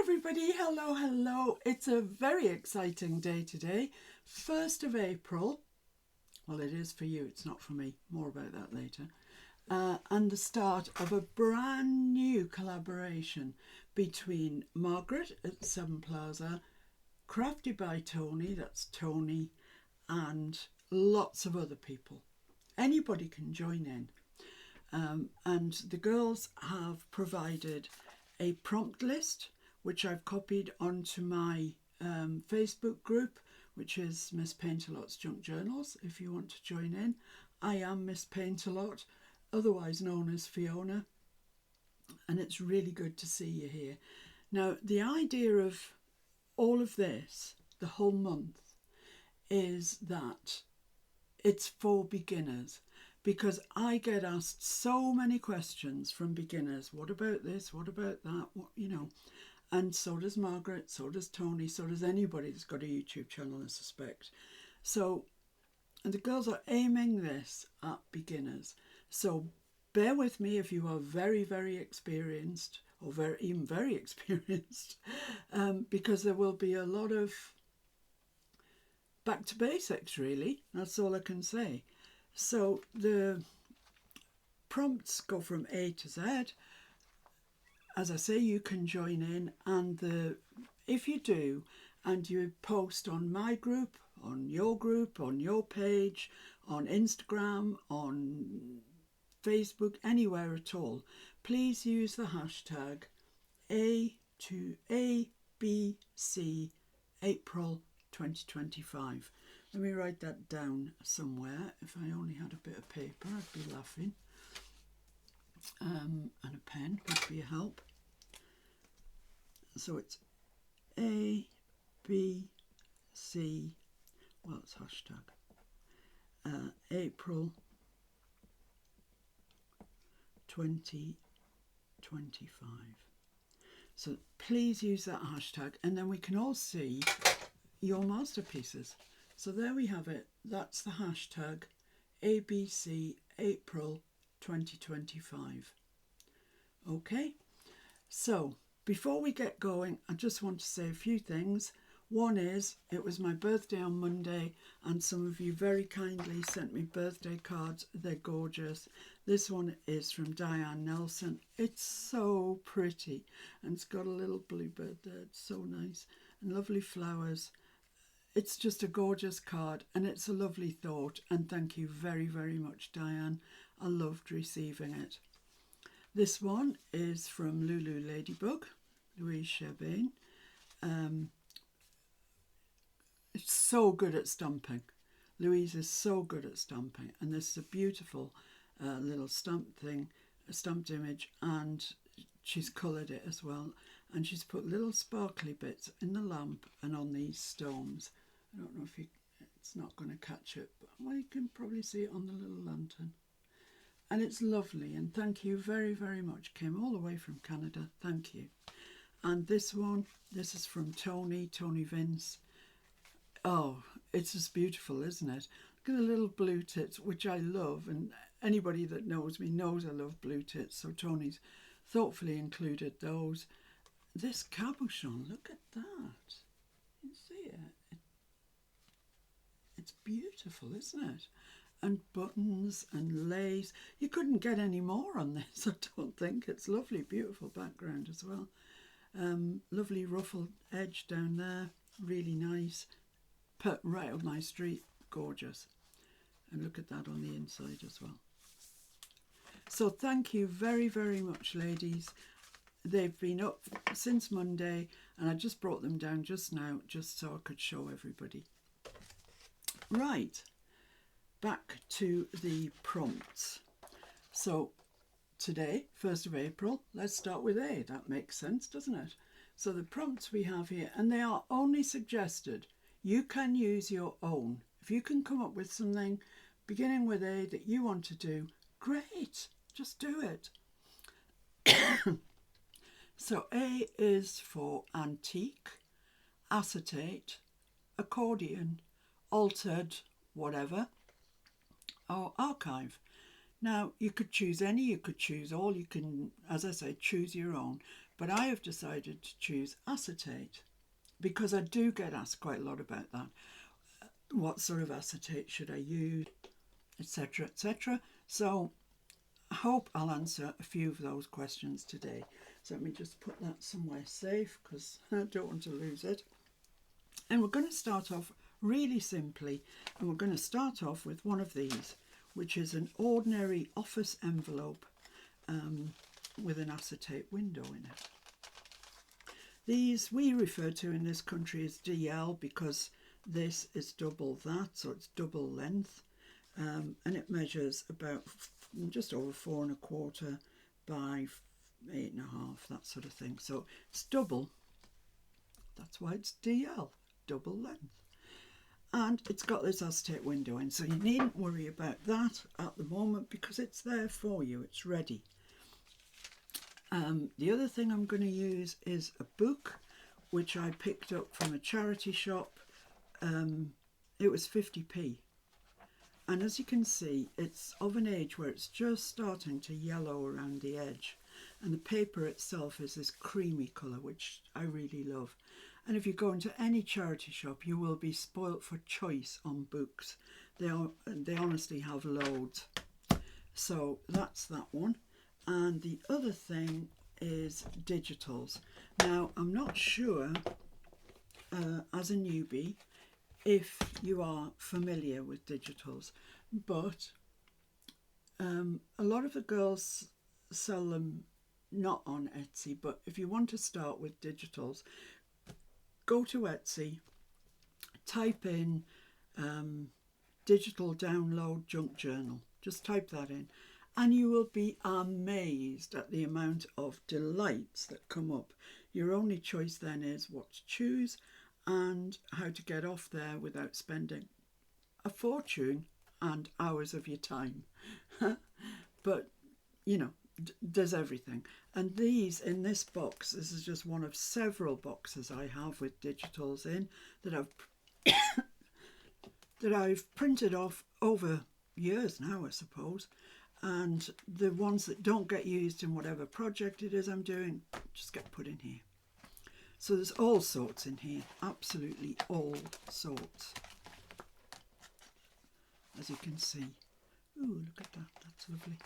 everybody, hello. It's a very exciting day today, 1st of April. Well, it is for you, it's not for me. More about that later. And the start of a brand new collaboration between Margaret at Seven Plaza, Crafty by Tony, that's Tony, and lots of other people. Anybody can join in. And the girls have provided a prompt list, which I've copied onto my Facebook group, which is Miss Paint-A-Lot's Junk Journals, if you want to join in. I am Miss Paint-A-Lot, otherwise known as Fiona, and it's really good to see you here. Now, the idea of all of this, the whole month, is that it's for beginners, because I get asked so many questions from beginners. What about this? What about that? What, and so does Margaret, so does Tony, so does anybody that's got a YouTube channel, I suspect. So, and the girls are aiming this at beginners. So bear with me if you are very, very experienced, or even very experienced, because there will be a lot of back to basics, really. That's all I can say. So the prompts go from A to Z. As I say, you can join in, and if you do, and you post on my group, on your page, on Instagram, on Facebook, anywhere at all, please use the hashtag ABC April 2025. Let me write that down somewhere. If I only had a bit of paper, I'd be laughing. And a pen would be a help. So it's A, B, C, well, it's hashtag, April 2025. So please use that hashtag, and then we can all see your masterpieces. So there we have it. That's the hashtag ABC April 2025. Okay, so before we get going, I just want to say a few things. One is, it was my birthday on Monday, and some of you very kindly sent me birthday cards. They're gorgeous. This one is from Diane Nelson. It's so pretty, and it's got a little bluebird there. It's so nice, and lovely flowers. It's just a gorgeous card, and it's a lovely thought, and thank you very, very much, Diane. I loved receiving it. This one is from Lulu Ladybug, Louise Sherbane. It's so good at stamping. Louise is so good at stamping, and this is a beautiful little stamped image, and she's coloured it as well, and she's put little sparkly bits in the lamp and on these stones. I don't know if it's not going to catch it, but well, you can probably see it on the little lantern. And it's lovely, and thank you very, very much. Came all the way from Canada, thank you. And this one, this is from Tony Vince. Oh, it's just beautiful, isn't it? Look at the little blue tits, which I love, and anybody that knows me knows I love blue tits, so Tony's thoughtfully included those. This cabochon, look at that. You see it? It's beautiful, isn't it? And buttons and lace. You couldn't get any more on this, I don't think. It's lovely, beautiful background as well. Lovely ruffled edge down there, really nice. Put right up my street, gorgeous. And look at that on the inside as well. So thank you very, very much, ladies. They've been up since Monday, and I just brought them down just now, just so I could show everybody. Right, back to the prompts. So today, 1st of April, let's start with A. That makes sense, doesn't it? So the prompts we have here, and they are only suggested. You can use your own. If you can come up with something beginning with A that you want to do, great, just do it. So A is for antique, acetate, accordion, altered, whatever, or archive. Now, you could choose any, you could choose all, you can, as I say, choose your own. but I have decided to choose acetate because I do get asked quite a lot about that. What sort of acetate should I use, etc., etc. So I hope I'll answer a few of those questions today. So let me just put that somewhere safe because I don't want to lose it. And we're going to start off really simply, and we're going to start off with one of these, which is an ordinary office envelope with an acetate window in it. These we refer to in this country as DL because this is double that, so it's double length, and it measures about just over 4 1/4 by 8 1/2, that sort of thing. So it's double. That's why it's DL, double length. And it's got this acetate window in, so you needn't worry about that at the moment because it's there for you, it's ready. The other thing I'm going to use is a book which I picked up from a charity shop. It was 50p, and as you can see it's of an age where it's just starting to yellow around the edge, and the paper itself is this creamy colour which I really love. And if you go into any charity shop you will be spoilt for choice on books. They honestly have loads. So that's that one. And the other thing is digitals. Now I'm not sure as a newbie if you are familiar with digitals, but a lot of the girls sell them not on Etsy, but if you want to start with digitals, go to Etsy, type in digital download junk journal, just type that in, and you will be amazed at the amount of delights that come up. Your only choice then is what to choose and how to get off there without spending a fortune and hours of your time. But, you know, does everything. And these in this box, this is just one of several boxes I have with digitals in that I've printed off over years now, I suppose. And the ones that don't get used in whatever project it is I'm doing just get put in here. So there's all sorts in here, absolutely all sorts, as you can see. Ooh, look at that, that's lovely.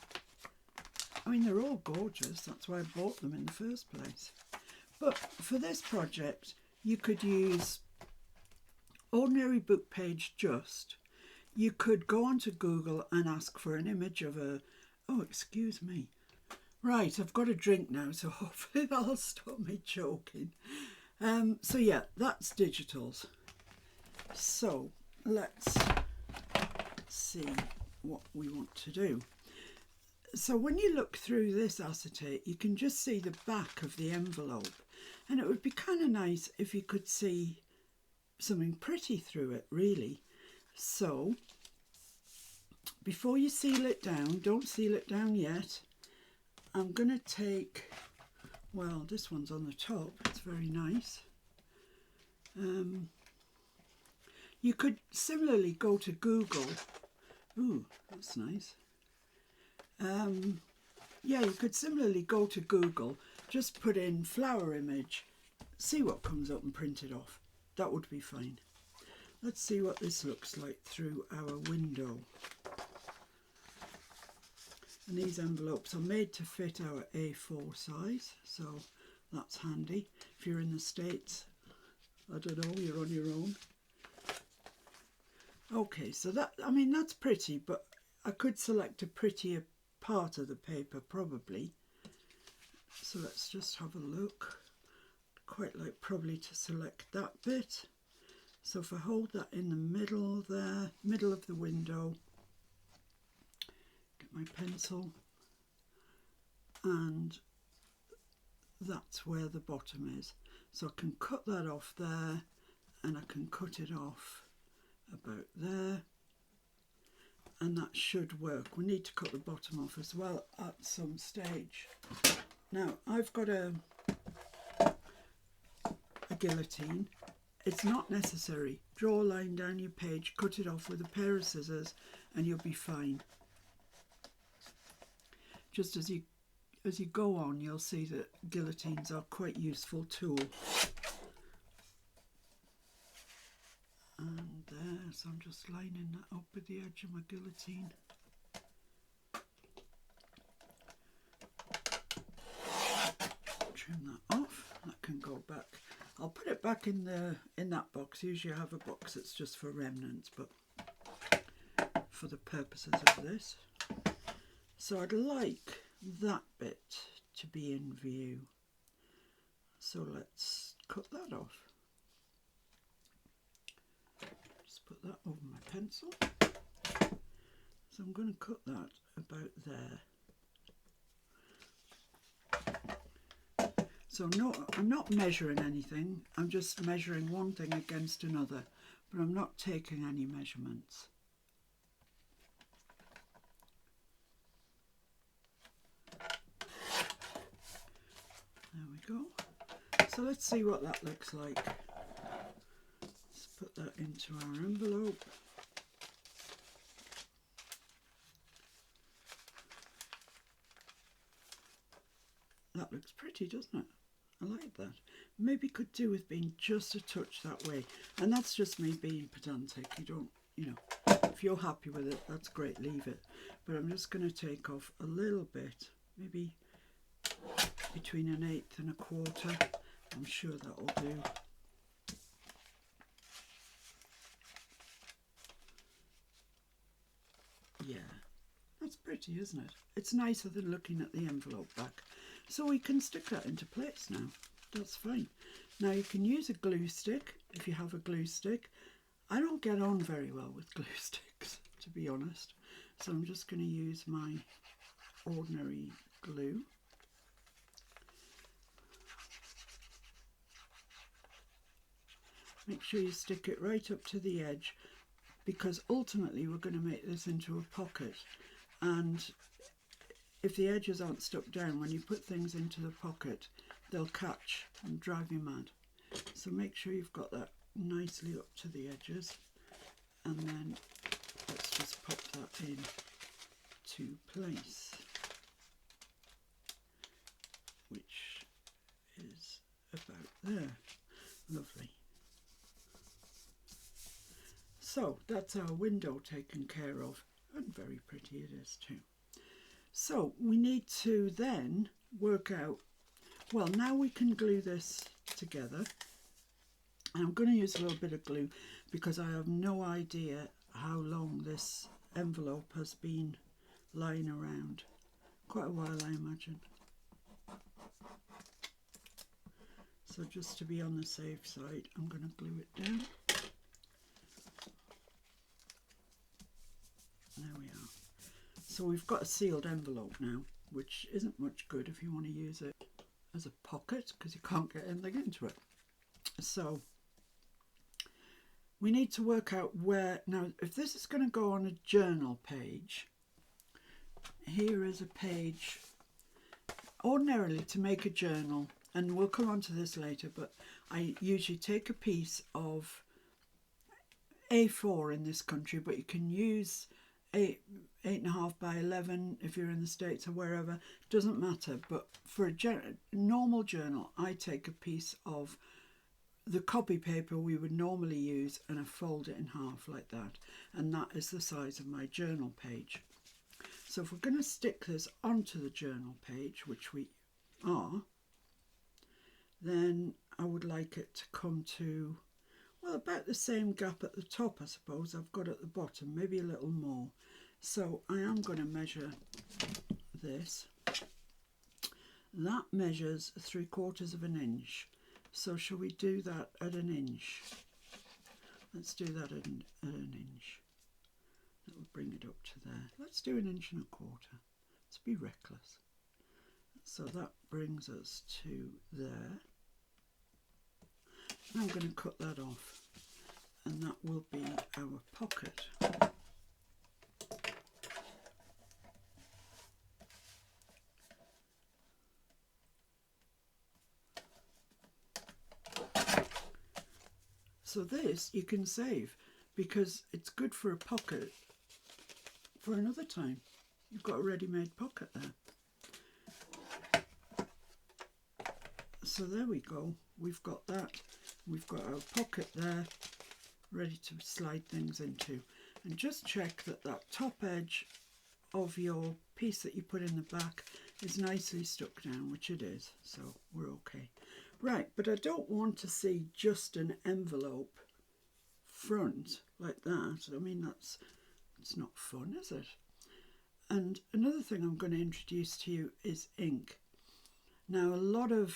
I mean, they're all gorgeous, that's why I bought them in the first place. But for this project, you could use ordinary book page just. You could go onto Google and ask for an image of a... Oh, excuse me. Right, I've got a drink now, so hopefully that'll stop me choking. So yeah, that's digitals. So let's see what we want to do. So when you look through this acetate, you can just see the back of the envelope, and it would be kind of nice if you could see something pretty through it, really. So before you seal it down, don't seal it down yet, I'm going to take, well, this one's on the top, it's very nice. You could similarly go to Google. Ooh, that's nice. Yeah, you could similarly go to Google, just put in flower image, see what comes up and print it off. That would be fine. Let's see what this looks like through our window. And these envelopes are made to fit our A4 size, so that's handy. If you're in the States, I don't know, you're on your own. Okay, so that, I mean, that's pretty, but I could select a prettier part of the paper probably. So let's just have a look. Quite like probably to select that bit. So if I hold that in the middle there, middle of the window, get my pencil, and that's where the bottom is. So I can cut that off there, and I can cut it off about there, and that should work. We need to cut the bottom off as well at some stage. Now I've got a guillotine. It's not necessary. Draw a line down your page, cut it off with a pair of scissors, and you'll be fine. Just as you as you go on, you'll see that guillotines are quite a useful tool. And there, so I'm just lining that up with the edge of my guillotine. Trim that off. That can go back. I'll put it back in that box. Usually I have a box that's just for remnants, but for the purposes of this. So I'd like that bit to be in view. So let's cut that off. Just put that over my pencil. So I'm going to cut that about there. So no, I'm not measuring anything, I'm just measuring one thing against another, but I'm not taking any measurements. There we go. So let's see what that looks like. Let's put that into our envelope. That looks pretty, doesn't it? I like that. Maybe could do with being just a touch that way. And that's just me being pedantic. You don't, you know, if you're happy with it, that's great, leave it. But I'm just going to take off a little bit, maybe between 1/8 and 1/4. I'm sure that'll do. Yeah, that's pretty, isn't it? It's nicer than looking at the envelope back. So we can stick that into place now. That's fine. Now you can use a glue stick if you have a glue stick. I don't get on very well with glue sticks, to be honest. So I'm just going to use my ordinary glue. Make sure you stick it right up to the edge, because ultimately we're going to make this into a pocket, and if the edges aren't stuck down, when you put things into the pocket, they'll catch and drive you mad. So make sure you've got that nicely up to the edges, and then let's just pop that in to place, which is about there. Lovely. So that's our window taken care of, and very pretty it is too. So we need to then work out, well, now we can glue this together. And I'm going to use a little bit of glue because I have no idea how long this envelope has been lying around. Quite a while, I imagine. So just to be on the safe side, I'm going to glue it down. There we are. So we've got a sealed envelope now, which isn't much good if you want to use it as a pocket, because you can't get anything into it. So we need to work out where, now if this is going to go on a journal page, here is a page, ordinarily to make a journal, and we'll come on to this later, but I usually take a piece of A4 in this country, but you can use 8.5 by 11 if you're in the States or wherever, doesn't matter. But for a normal journal, I take a piece of the copy paper we would normally use and I fold it in half like that, and that is the size of my journal page. So if we're going to stick this onto the journal page, which we are, then I would like it to come to, well, about the same gap at the top, I suppose, I've got at the bottom, maybe a little more. So I am going to measure this. That measures 3/4 of an inch. So shall we do that at an inch? Let's do that at an inch. That will bring it up to there. Let's do 1.25 inches. Let's be reckless. So that brings us to there. I'm going to cut that off, and that will be our pocket. So this you can save because it's good for a pocket for another time. You've got a ready-made pocket there. So there we go, we've got that. We've got our pocket there, ready to slide things into. And just check that that top edge of your piece that you put in the back is nicely stuck down, which it is, so we're okay. Right, but I don't want to see just an envelope front like that. I mean, it's not fun, is it? And another thing I'm going to introduce to you is ink. Now, a lot of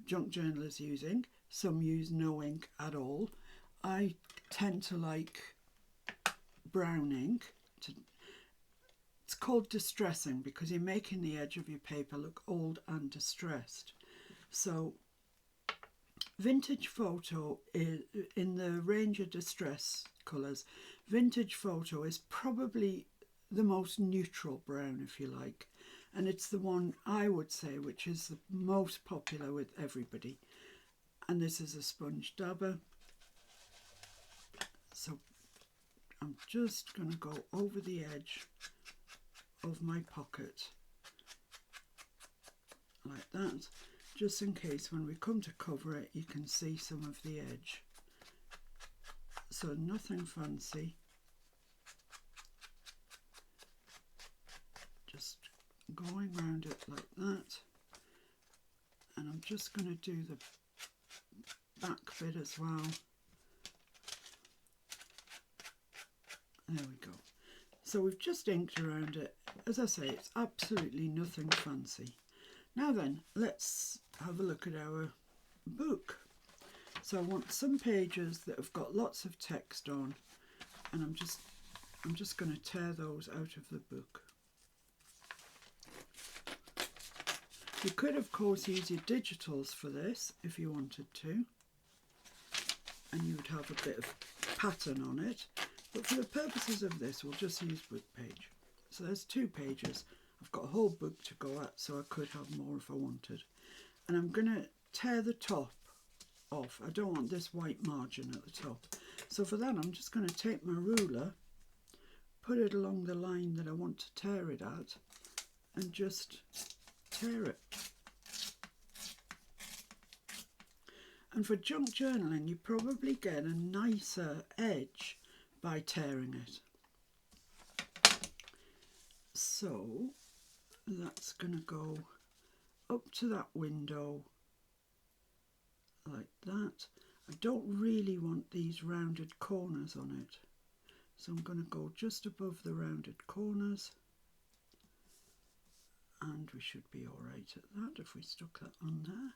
junk journalers use ink. Some use no ink at all. I tend to like brown ink. It's called distressing because you're making the edge of your paper look old and distressed. So Vintage Photo is in the range of distress colours. Vintage Photo is probably the most neutral brown, if you like, and it's the one I would say which is the most popular with everybody. And this is a sponge dabber, so I'm just going to go over the edge of my pocket like that, just in case when we come to cover it you can see some of the edge. So nothing fancy, just going around it like that. And I'm just going to do the back bit as well. There we go. So we've just inked around it. As I say, it's absolutely nothing fancy. Now then, let's have a look at our book. So I want some pages that have got lots of text on, and I'm just going to tear those out of the book. You could of course use your digitals for this if you wanted to, and you would have a bit of pattern on it, but for the purposes of this we'll just use book page. So there's 2 pages. I've got a whole book to go at, so I could have more if I wanted. And I'm going to tear the top off. I don't want this white margin at the top. So for that I'm just going to take my ruler, put it along the line that I want to tear it at, and just tear it. And for junk journaling you probably get a nicer edge by tearing it. So that's going to go up to that window like that. I don't really want these rounded corners on it, so I'm going to go just above the rounded corners, and we should be all right at that if we stuck that on there.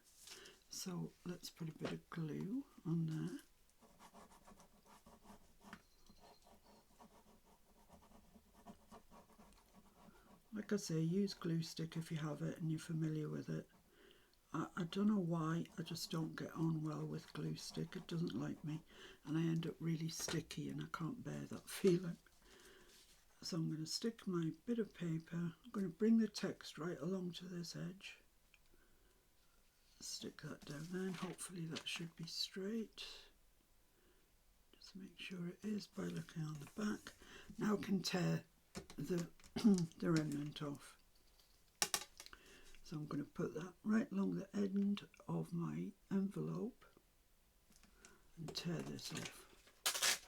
So let's put a bit of glue on there. Like I say, use glue stick if you have it and you're familiar with it. I don't know why, I just don't get on well with glue stick. It doesn't like me, and I end up really sticky and I can't bear that feeling. So I'm going to stick my bit of paper, I'm going to bring the text right along to this edge. Stick that down there, and hopefully that should be straight. Just make sure it is by looking on the back. Now I can tear the remnant off. So I'm going to put that right along the end of my envelope and tear this off.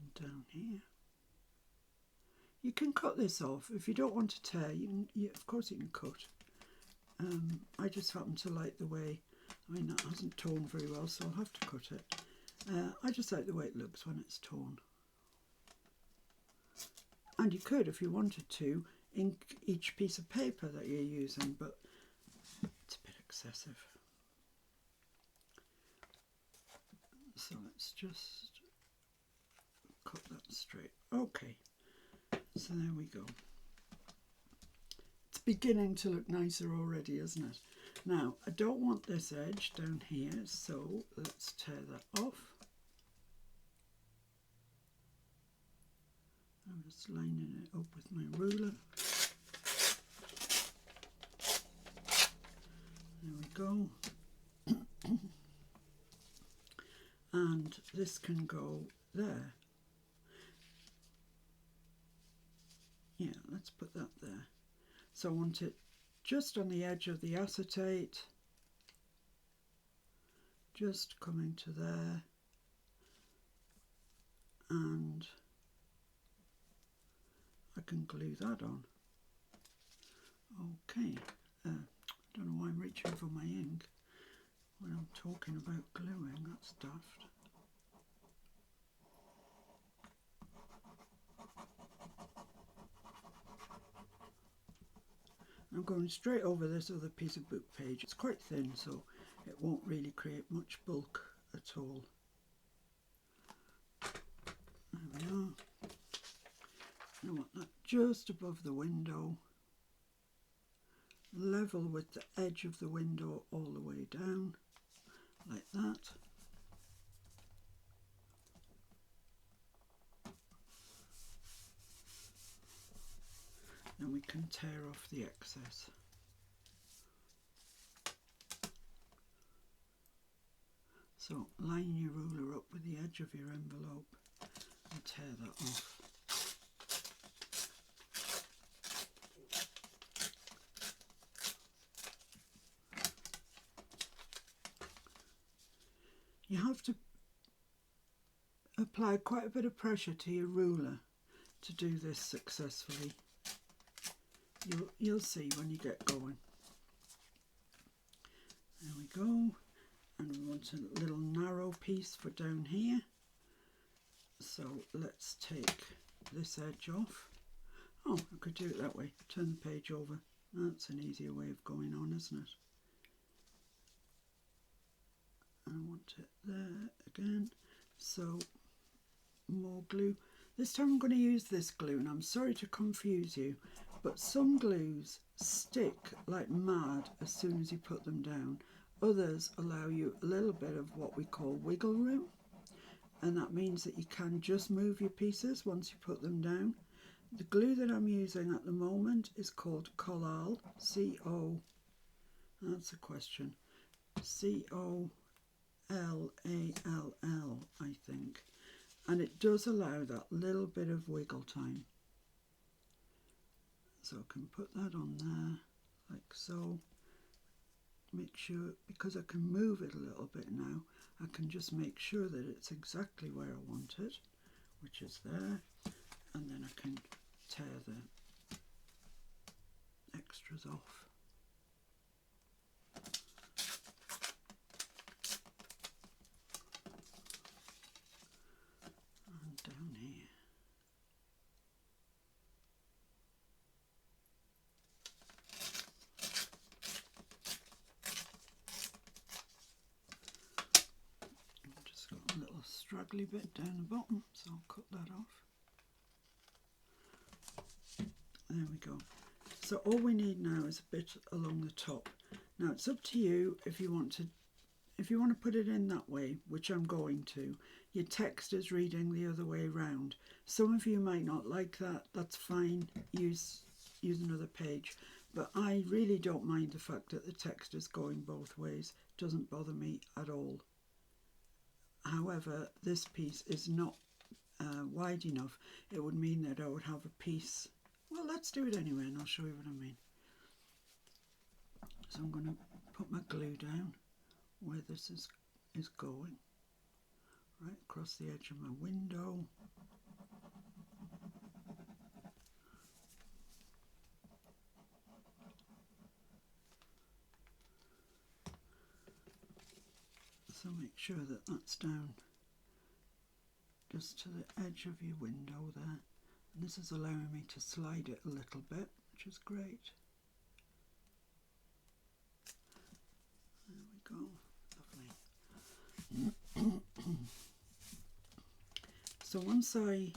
And down here. You can cut this off if you don't want to tear. Of course you can cut. I just happen to like the way, I mean that hasn't torn very well, so I'll have to cut it. I just like the way it looks when it's torn. And you could, if you wanted to, ink each piece of paper that you're using, but it's a bit excessive. So let's just cut that straight. Okay, so there we go. It's beginning to look nicer already, isn't it? Now, I don't want this edge down here, so let's tear that off. I'm just lining it up with my ruler. There we go. And this can go there. Yeah, let's put that there. So I want it just on the edge of the acetate, just coming to there, and I can glue that on. Okay, I don't know why I'm reaching for my ink when I'm talking about gluing, that's daft. I'm going straight over this other piece of book page. It's quite thin, so it won't really create much bulk at all. There we are. I want that just above the window, level with the edge of the window all the way down, like that. Then we can tear off the excess. So line your ruler up with the edge of your envelope and tear that off. You have to apply quite a bit of pressure to your ruler to do this successfully. You'll see when you get going. There we go. And we want a little narrow piece for down here. So let's take this edge off. Oh, I could do it that way. Turn the page over. That's an easier way of going on, isn't it? I want it there again. So more glue. This time I'm going to use this glue, and I'm sorry to confuse you, but some glues stick like mad as soon as you put them down. Others allow you a little bit of what we call wiggle room, and that means that you can just move your pieces once you put them down. The glue that I'm using at the moment is called Collall, C-O, that's a question, C-O-L-A-L-L, I think, and it does allow that little bit of wiggle time. So I can put that on there, like so. Make sure, because I can move it a little bit now, I can just make sure that it's exactly where I want it, which is there, and then I can tear the extras off. And down here. Got a little straggly bit down the bottom, so I'll cut that off. There we go. So all we need now is a bit along the top. Now it's up to you if you want to put it in that way, which I'm going to. Your text is reading the other way round. Some of you might not like that. That's fine. Use another page. But I really don't mind the fact that the text is going both ways. It doesn't bother me at all. However, this piece is not wide enough. It would mean that I would have a piece. Well, let's do it anyway, and I'll show you what I mean. So I'm going to put my glue down where this is going, right across the edge of my window. So make sure that that's down just to the edge of your window there. And this is allowing me to slide it a little bit, which is great. There we go, lovely. So once I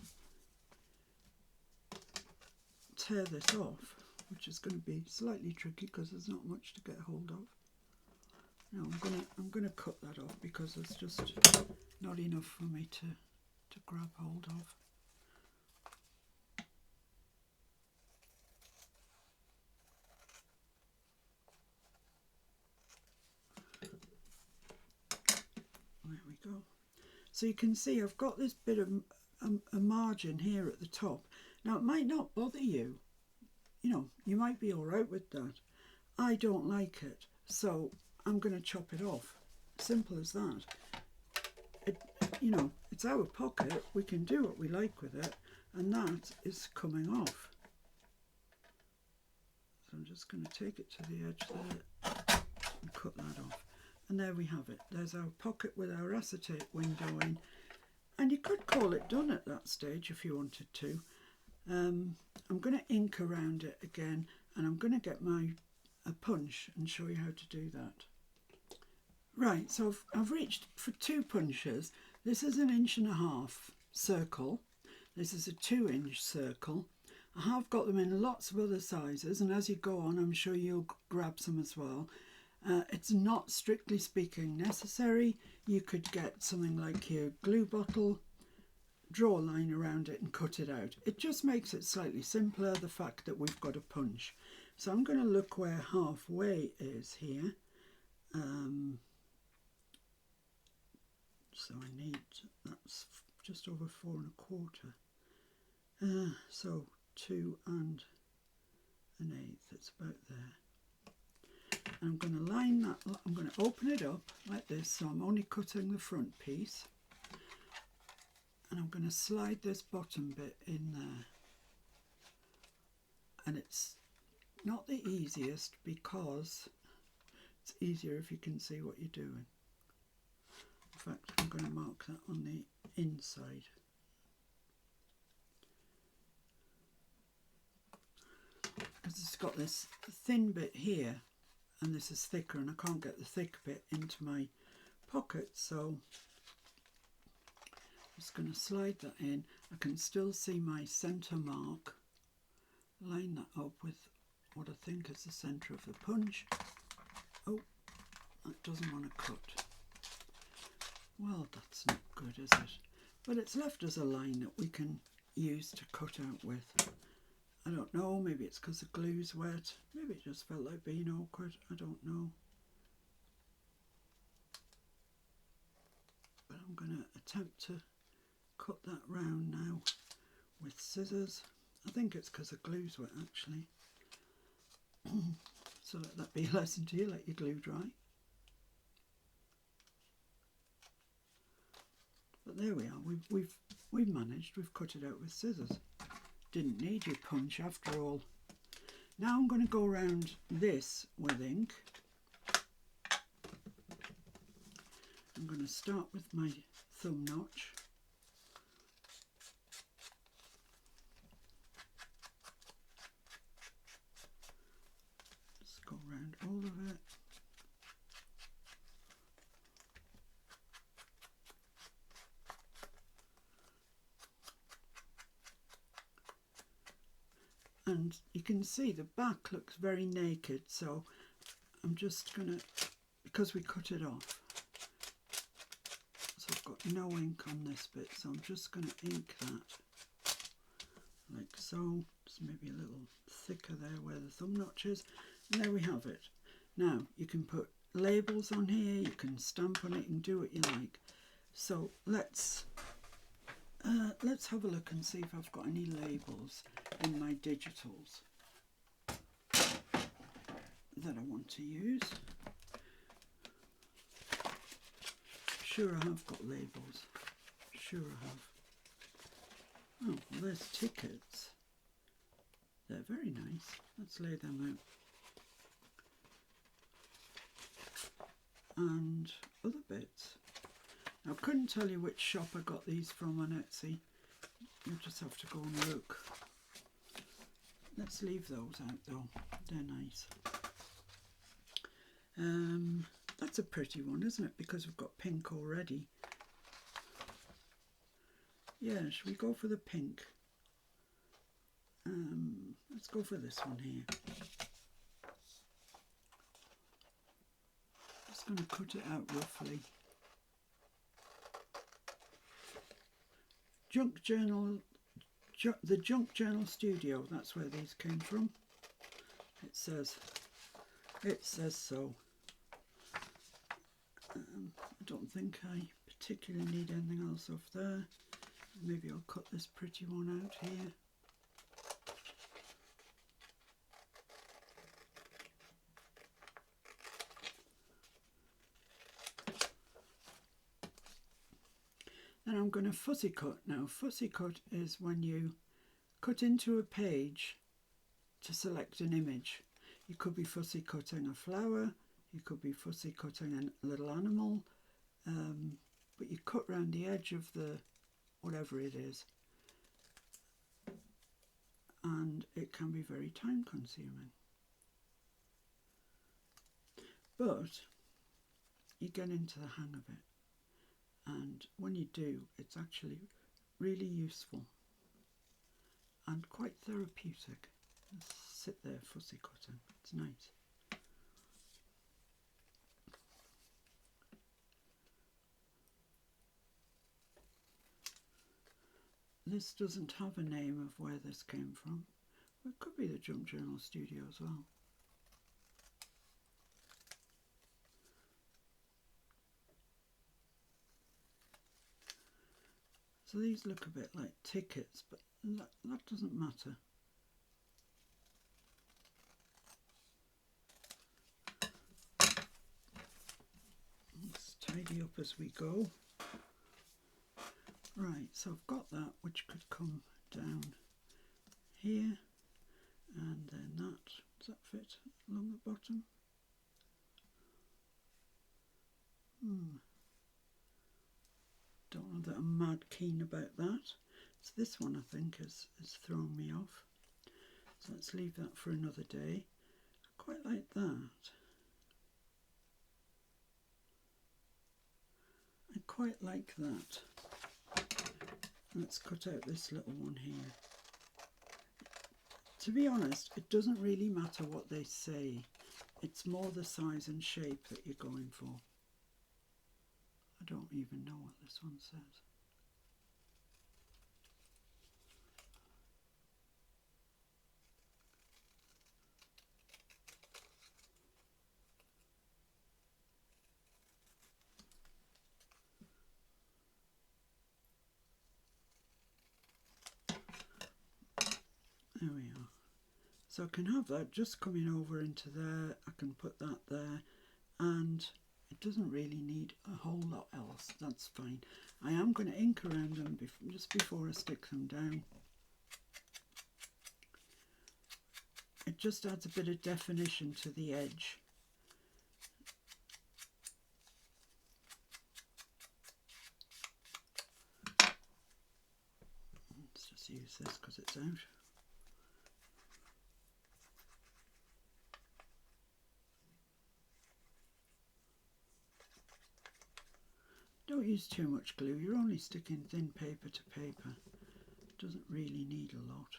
tear this off, which is going to be slightly tricky because there's not much to get hold of. No, I'm gonna cut that off because there's just not enough for me to grab hold of. There we go. So you can see I've got this bit of a margin here at the top. Now it might not bother you you know, you might be all right with that. I don't like it, so I'm going to chop it off. Simple as that. You know, it's our pocket, we can do what we like with it, and that is coming off. So I'm just going to take it to the edge there and cut that off. And there we have it. There's our pocket with our acetate window in. And you could call it done at that stage if you wanted to. I'm going to ink around it again, and I'm going to get a punch and show you how to do that. Right, so I've reached for 2 punches. This is an 1.5 inch circle. This is a 2-inch circle. I have got them in lots of other sizes, and as you go on, I'm sure you'll grab some as well. It's not strictly speaking necessary. You could get something like your glue bottle, draw a line around it and cut it out. It just makes it slightly simpler, the fact that we've got a punch. So I'm going to look where halfway is here. So I need, that's just over 4 1/4. So 2 1/8, it's about there. And I'm going to line that, I'm going to open it up like this, so I'm only cutting the front piece. And I'm going to slide this bottom bit in there. And it's not the easiest because it's easier if you can see what you're doing. In fact, I'm going to mark that on the inside. Because it's got this thin bit here, and this is thicker, and I can't get the thick bit into my pocket, so I'm just going to slide that in. I can still see my centre mark. Line that up with what I think is the centre of the punch. Oh, that doesn't want to cut. Well, that's not good, is it? But it's left us a line that we can use to cut out with. I don't know, maybe it's because the glue's wet. Maybe it just felt like being awkward. I don't know. But I'm going to attempt to cut that round now with scissors. I think it's because the glue's wet, actually. So let that be a lesson to you, let your glue dry. But there we are, we've managed, we've cut it out with scissors. Didn't need your punch after all. Now I'm going to go around this with ink. I'm going to start with my thumb notch. Just go around all of it. And you can see the back looks very naked, so I'm just going to, because we cut it off, so I've got no ink on this bit, so I'm just going to ink that like so. It's maybe a little thicker there where the thumb notch is, and there we have it. Now you can put labels on here, you can stamp on it, and do what you like. So let's have a look and see if I've got any labels in my digitals that I want to use. Sure I have got labels. Sure I have. Oh, well, there's tickets. They're very nice. Let's lay them out. And other bits. Now, I couldn't tell you which shop I got these from on Etsy. You'll just have to go and look. Let's leave those out though. They're nice. That's a pretty one, isn't it? Because we've got pink already. Yeah, should we go for the pink? Let's go for this one here. Just going to cut it out roughly. Junk Journal, the Junk Journal Studio, that's where these came from. It says so. I don't think I particularly need anything else off there. Maybe I'll cut this pretty one out here. Then I'm going to fussy cut. Now fussy cut is when you cut into a page to select an image. You could be fussy cutting a flower, you could be fussy cutting a little animal, but you cut round the edge of the whatever it is, and it can be very time consuming. But you get into the hang of it, and when you do, it's actually really useful and quite therapeutic. Just sit there fussy cutting, it's nice. This doesn't have a name of where this came from. Well, it could be the Jump Journal studio as well. So these look a bit like tickets, but that doesn't matter. Let's tidy up as we go. Right, so I've got that, which could come down here, and then that. Does that fit along the bottom? Don't know that I'm mad keen about that. So this one I think has thrown me off. So let's leave that for another day. I quite like that. I quite like that. Let's cut out this little one here. To be honest, it doesn't really matter what they say. It's more the size and shape that you're going for. I don't even know what this one says. There we are. So I can have that just coming over into there. I can put that there, and it doesn't really need a whole lot else. That's fine. I am going to ink around them just before I stick them down. It just adds a bit of definition to the edge. Let's just use this because it's out. Don't use too much glue, you're only sticking thin paper to paper. It doesn't really need a lot.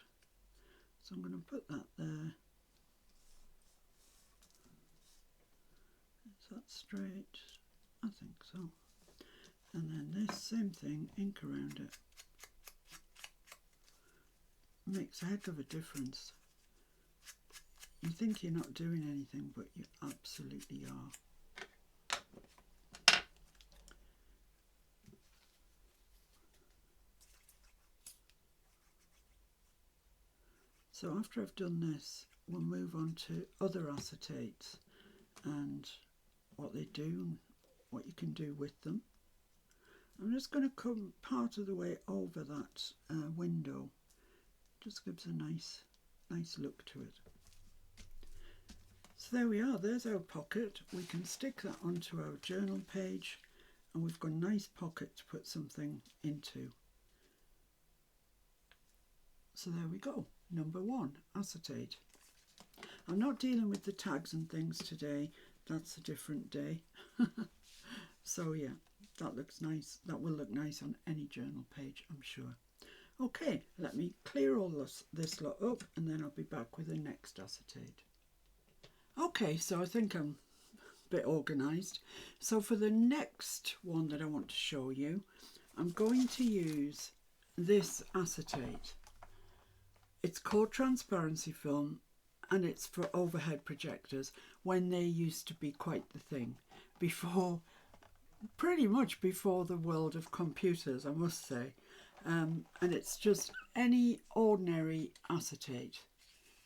So I'm going to put that there. Is that straight? I think so. And then this same thing, ink around it. Makes a heck of a difference. You think you're not doing anything, but you absolutely are. So after I've done this, we'll move on to other acetates and what they do and what you can do with them. I'm just going to come part of the way over that window. Just gives a nice look to it. So there we are, there's our pocket. We can stick that onto our journal page, and we've got a nice pocket to put something into. So there we go. Number 1, acetate. I'm not dealing with the tags and things today, that's a different day. So yeah, that looks nice. That will look nice on any journal page, I'm sure. Okay, let me clear all this lot up, and then I'll be back with the next acetate. Okay, so I think I'm a bit organised. So for the next one that I want to show you, I'm going to use this acetate. It's called transparency film, and it's for overhead projectors when they used to be quite the thing. Before, pretty much before the world of computers, I must say. And it's just any ordinary acetate.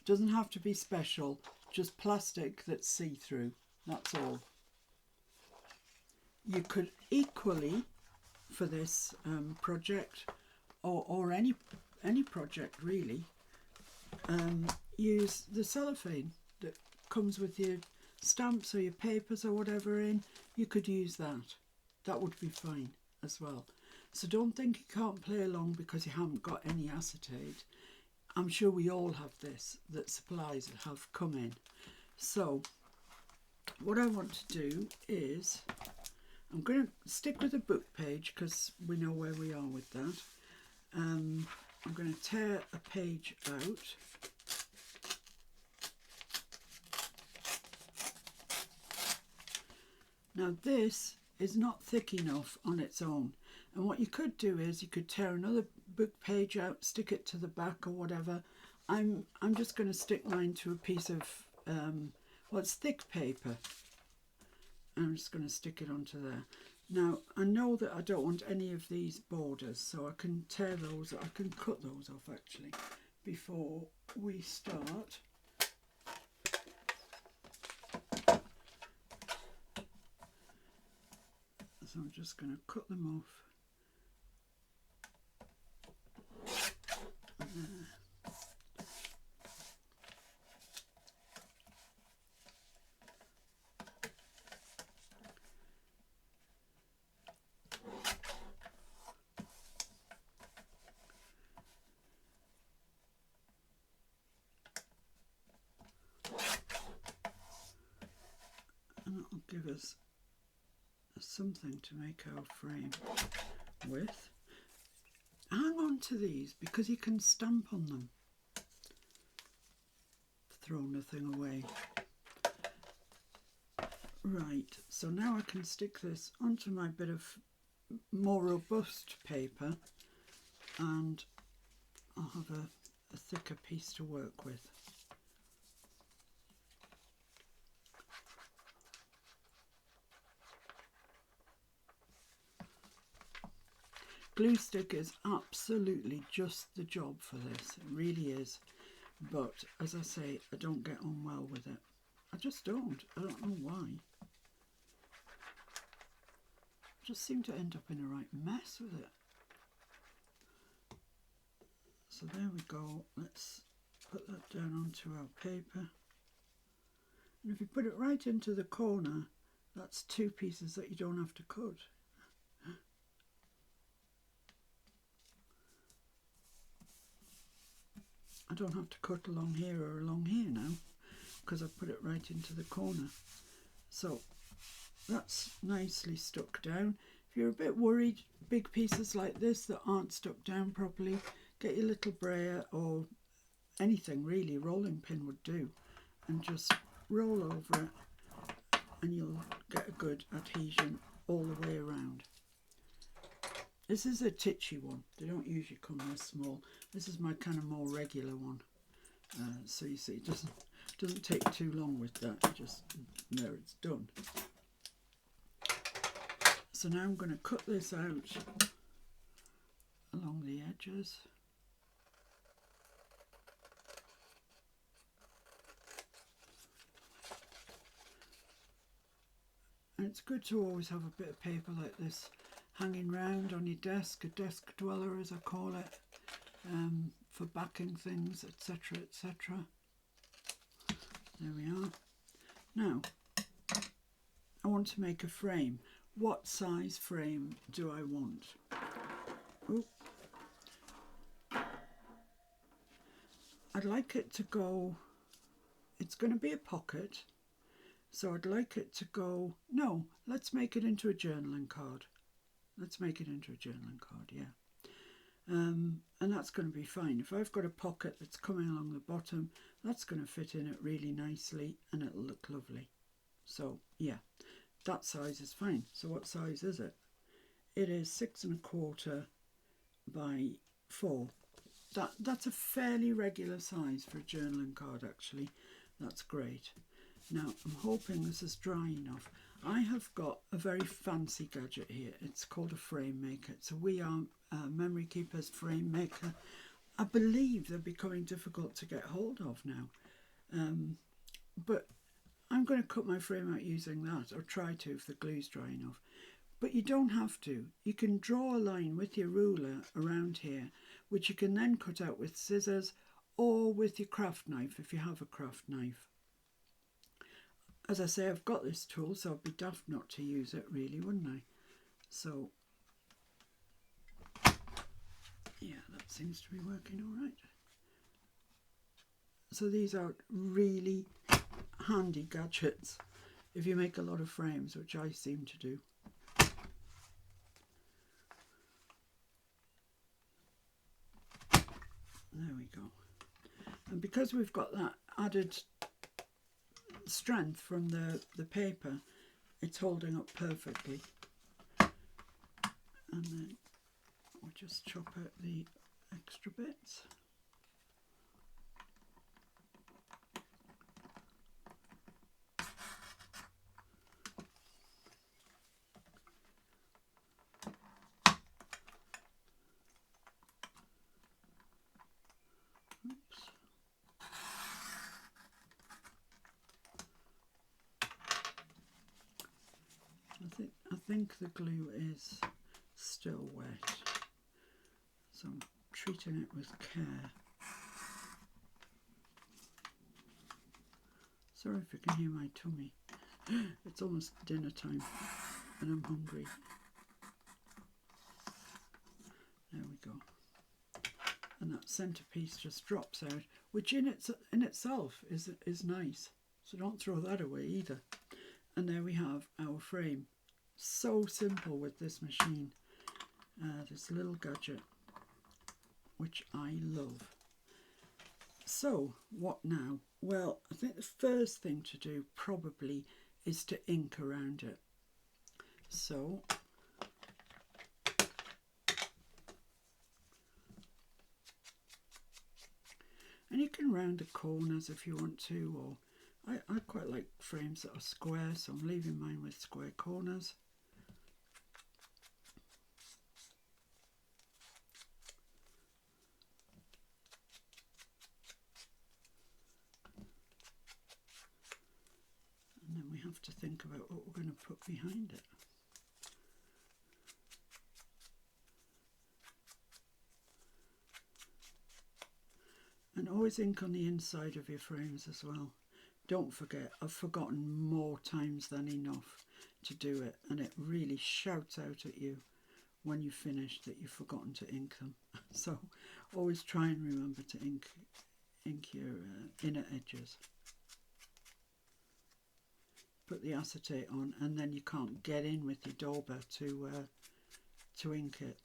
It doesn't have to be special, just plastic that's see-through, that's all. You could equally for this project, or any project really. Use the cellophane that comes with your stamps or your papers or whatever in. You could use that. That would be fine as well. So don't think you can't play along because you haven't got any acetate. I'm sure we all have this, that supplies have come in. So what I want to do is, I'm going to stick with a book page because we know where we are with that. I'm going to tear a page out. Now this is not thick enough on its own, and what you could do is you could tear another book page out, stick it to the back or whatever. I'm just going to stick mine to a piece of well, it's thick paper. I'm just going to stick it onto there. Now I know that I don't want any of these borders, so I can tear those, I can cut those off actually before we start. So I'm just going to cut them off. And that'll give us something to make our frame with. Hang on to these because you can stamp on them. Throw nothing away. Right, so now I can stick this onto my bit of more robust paper and I'll have a thicker piece to work with. Glue stick is absolutely just the job for this, it really is, but as I say, I don't get on well with it. I just don't. I don't know why. I just seem to end up in a right mess with it. So there we go. Let's put that down onto our paper. And if you put it right into the corner, that's two pieces that you don't have to cut. I don't have to cut along here or along here now because I've put it right into the corner. So that's nicely stuck down. If you're a bit worried, big pieces like this that aren't stuck down properly, get your little brayer or anything really, rolling pin would do, and just roll over it and you'll get a good adhesion all the way around. This is a titchy one. They don't usually come this small. This is my kind of more regular one. So you see, it doesn't take too long with that. Just there, it's done. So now I'm going to cut this out along the edges. And it's good to always have a bit of paper like this hanging round on your desk, a desk dweller as I call it, for backing things, etc, etc. There we are. Now, I want to make a frame. What size frame do I want? Ooh. I'd like it to go, it's going to be a pocket, so I'd like it to go, no, let's make it into a journaling card. Let's make it into a journaling card, yeah. And that's going to be fine. If I've got a pocket that's coming along the bottom, that's going to fit in it really nicely and it'll look lovely. So, yeah, that size is fine. So what size is it? It is 6 1/4 by 4. That's a fairly regular size for a journaling card, actually. That's great. Now, I'm hoping this is dry enough. I have got a very fancy gadget here. It's called a frame maker. It's a We Are Memory Keepers frame maker. I believe they're becoming difficult to get hold of now. But I'm going to cut my frame out using that, or try to if the glue's dry enough. But you don't have to. You can draw a line with your ruler around here, which you can then cut out with scissors or with your craft knife if you have a craft knife. As I say, I've got this tool, so I'd be daft not to use it really, wouldn't I? So, yeah, that seems to be working all right. So these are really handy gadgets if you make a lot of frames, which I seem to do. There we go. And because we've got that added strength from the paper, it's holding up perfectly. And then we'll just chop out the extra bits. I think the glue is still wet, so I'm treating it with care. Sorry if you can hear my tummy. It's almost dinner time and I'm hungry. There we go. And that centerpiece just drops out, which in itself is nice. So don't throw that away either. And there we have our frame. So simple with this machine. This little gadget, which I love. So what now? Well, I think the first thing to do probably is to ink around it. So and you can round the corners if you want to, or I quite like frames that are square, so I'm leaving mine with square corners. And then we have to think about what we're going to put behind it. And always ink on the inside of your frames as well. Don't forget, I've forgotten more times than enough to do it, and it really shouts out at you when you finish that you've forgotten to ink them. So always try and remember to ink your inner edges. Put the acetate on, and then you can't get in with your dauber to ink it,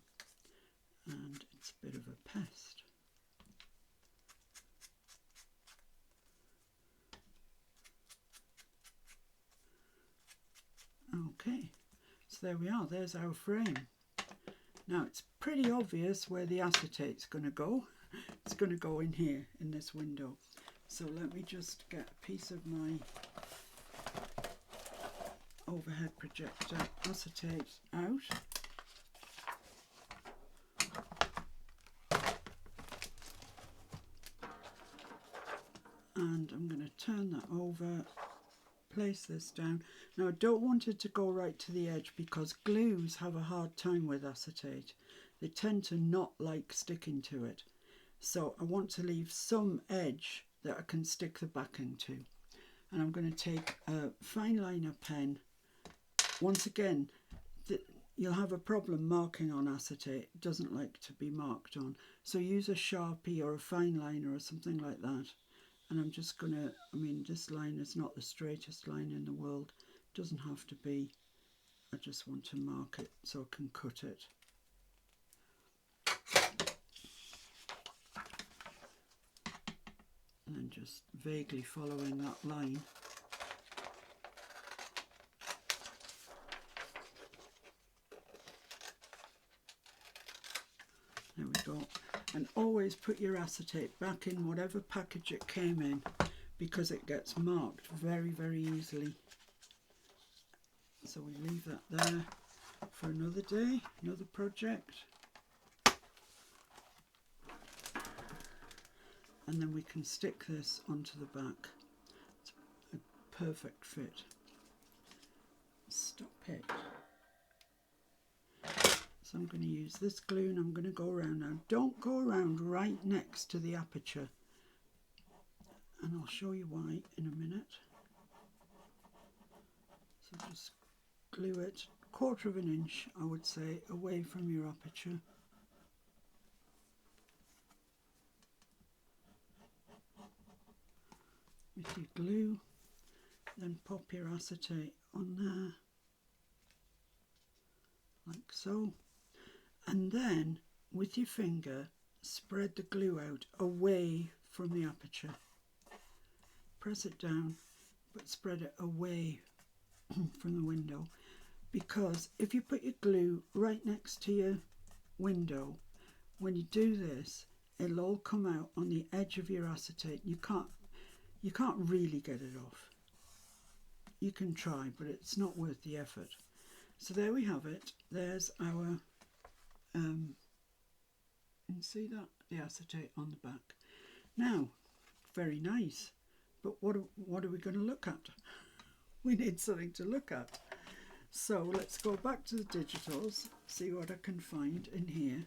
and it's a bit of a pest. Okay, so there we are, there's our frame. Now it's pretty obvious where the acetate's going to go. It's going to go in here, in this window. So let me just get a piece of my overhead projector acetate out. And I'm going to turn that over. Place this down. Now I don't want it to go right to the edge because glues have a hard time with acetate. They tend to not like sticking to it. So I want to leave some edge that I can stick the backing to. And I'm going to take a fine liner pen. Once again, you'll have a problem marking on acetate. It doesn't like to be marked on. So use a Sharpie or a fine liner or something like that. And I'm just going to, I mean, this line is not the straightest line in the world. It doesn't have to be. I just want to mark it so I can cut it. And then just vaguely following that line. There we go. And always put your acetate back in whatever package it came in, because it gets marked very, very easily. So we leave that there for another day, another project. And then we can stick this onto the back. It's a perfect fit. Stop it. So I'm going to use this glue and I'm going to go around. Now don't go around right next to the aperture, and I'll show you why in a minute. So just glue it 1/4 of an inch, I would say, away from your aperture. With your glue, then pop your acetate on there, like so, and then with your finger spread the glue out away from the aperture. Press it down, but spread it away from the window, because if you put your glue right next to your window, when you do this, it'll all come out on the edge of your acetate. You can't really get it off. You can try, but it's not worth the effort. So there we have it. There's our, you can see that? The acetate on the back. Now, very nice, but what are we going to look at? We need something to look at. So let's go back to the digitals, see what I can find in here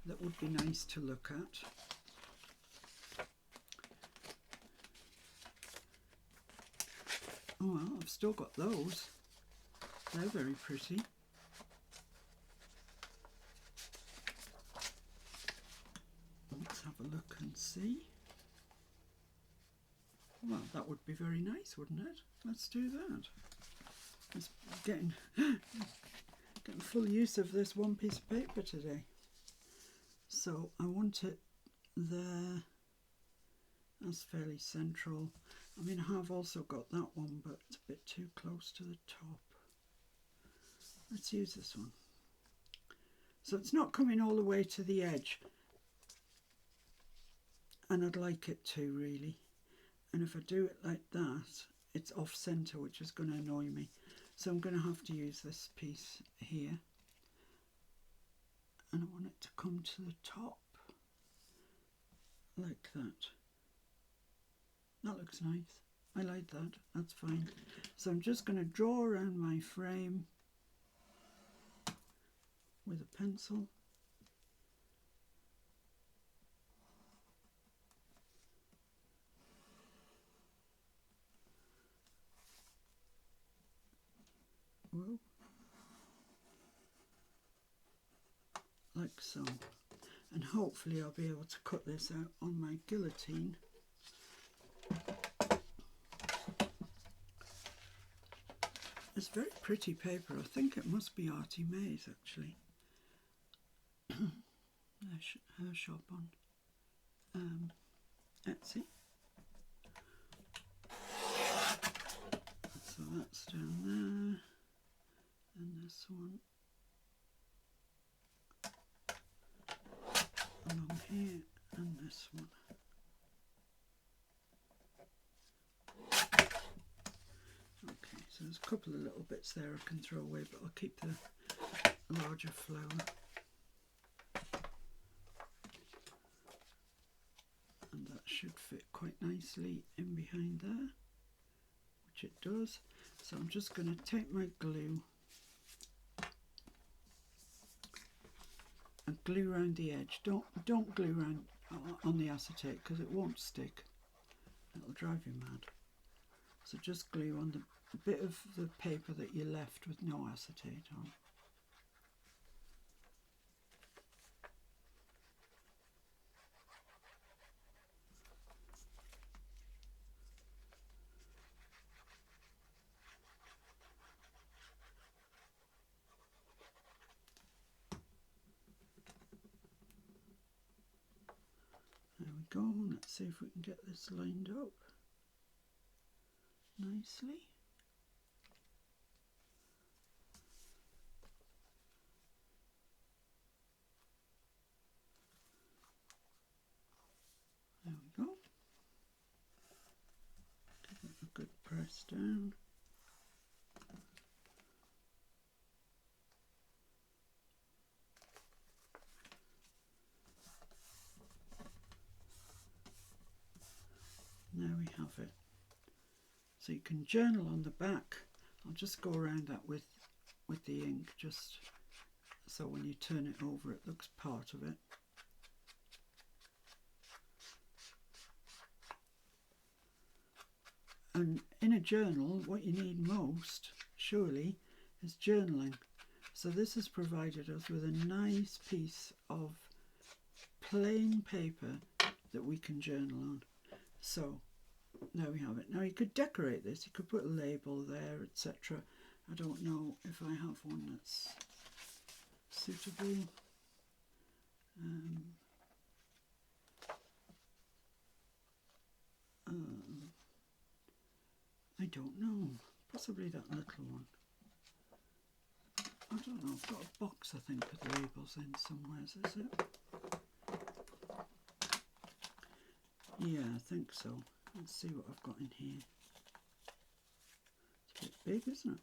that would be nice to look at. Oh well, I've still got those. They're very pretty. Let's have a look and see. Well, that would be very nice, wouldn't it? Let's do that. It's getting full use of this one piece of paper today. So I want it there. That's fairly central. I mean, I have also got that one, but it's a bit too close to the top. Let's use this one. So it's not coming all the way to the edge, and I'd like it to, really. And if I do it like that, it's off centre, which is going to annoy me. So I'm going to have to use this piece here, and I want it to come to the top like that. That looks nice. I like that. That's fine. So I'm just going to draw around my frame with a pencil. Whoa. Like so. And hopefully I'll be able to cut this out on my guillotine. It's very pretty paper. I think it must be Artie May's, actually. Her shop on Etsy. So that's down there, and this one along here, and this one. Okay, so there's a couple of little bits there I can throw away, but I'll keep the larger flower. And that should fit quite nicely in behind there, which it does. So I'm just going to take my glue and glue around the edge. Don't glue around on the acetate, because it won't stick. It'll drive you mad. So just glue on the bit of the paper that you left with no acetate on. There we go. Let's see if we can get this lined up nicely. There we go. Give it a good press down. There we have it. So you can journal on the back. I'll just go around that with the ink, just so when you turn it over it looks part of it. And in a journal, what you need most, surely, is journaling. So this has provided us with a nice piece of plain paper that we can journal on. So there we have it. Now you could decorate this, you could put a label there, etc. I don't know if I have one that's suitable. I don't know. Possibly that little one. I don't know. I've got a box, I think, with labels in somewhere. Is it? Yeah, I think so. Let's see what I've got in here. It's a bit big, isn't it?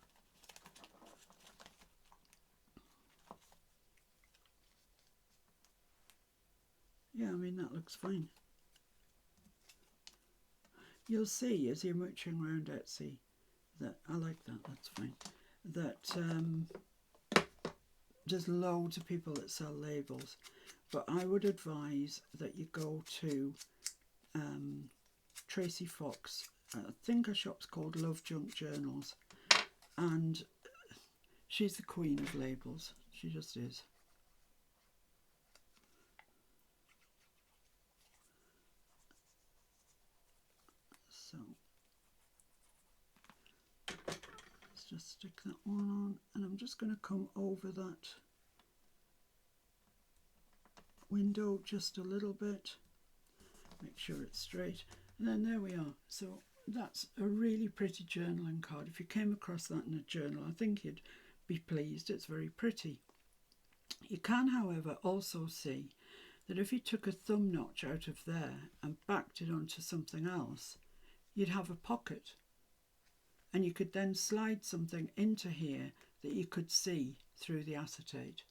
Yeah, I mean, that looks fine. You'll see as you're mooching around Etsy that, I like that, that's fine, that there's loads of people that sell labels, but I would advise that you go to Tracy Fox. I think her shop's called Love Junk Journals, and she's the queen of labels. She just is. So let's just stick that one on, and I'm just going to come over that window just a little bit, make sure it's straight, and then there we are. So that's a really pretty journaling card. If you came across that in a journal, I think you'd be pleased. It's very pretty. You can, however, also see that if you took a thumb notch out of there and backed it onto something else, you'd have a pocket, and you could then slide something into here that you could see through the acetate.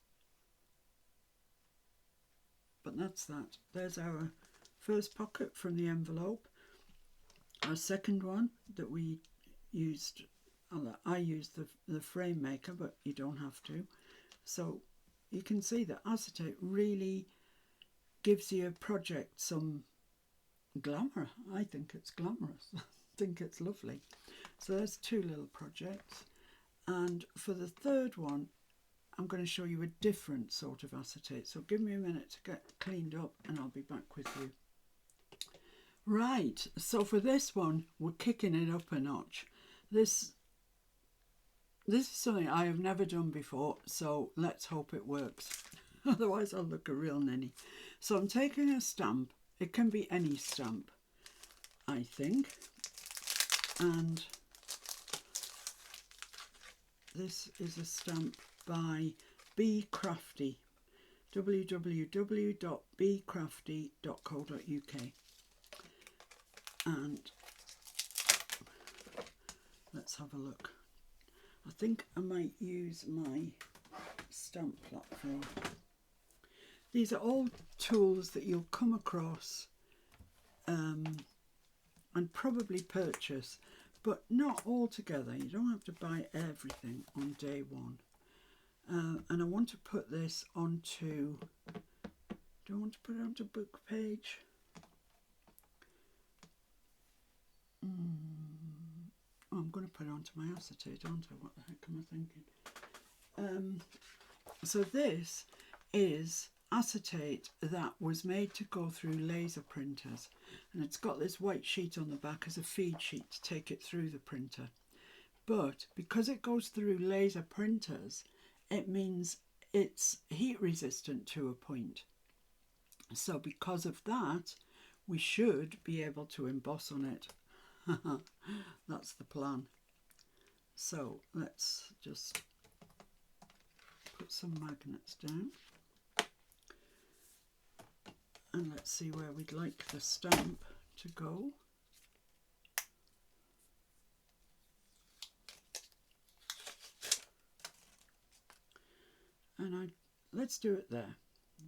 But that's that. There's our first pocket from the envelope. Our second one that we used, I used the frame maker, but you don't have to. So you can see that acetate really gives your project some glamour. I think it's glamorous. I think it's lovely. So there's two little projects. And for the third one, I'm going to show you a different sort of acetate. So give me a minute to get cleaned up and I'll be back with you. Right, so for this one, we're kicking it up a notch. This is something I have never done before, so let's hope it works. Otherwise I'll look a real ninny. So I'm taking a stamp. It can be any stamp, I think. And this is a stamp by Be Crafty, www.becrafty.co.uk. And let's have a look. I think I might use my stamp platform. These are all tools that you'll come across and probably purchase, but not all together. You don't have to buy everything on day one. And I want to put this onto, do I want to put it onto book page? Oh, I'm going to put it onto my acetate, aren't I? What the heck am I thinking? So this is acetate that was made to go through laser printers, and it's got this white sheet on the back as a feed sheet to take it through the printer. But because it goes through laser printers, it means it's heat resistant to a point. So because of that, we should be able to emboss on it. That's the plan. So let's just put some magnets down and let's see where we'd like the stamp to go. And let's do it there.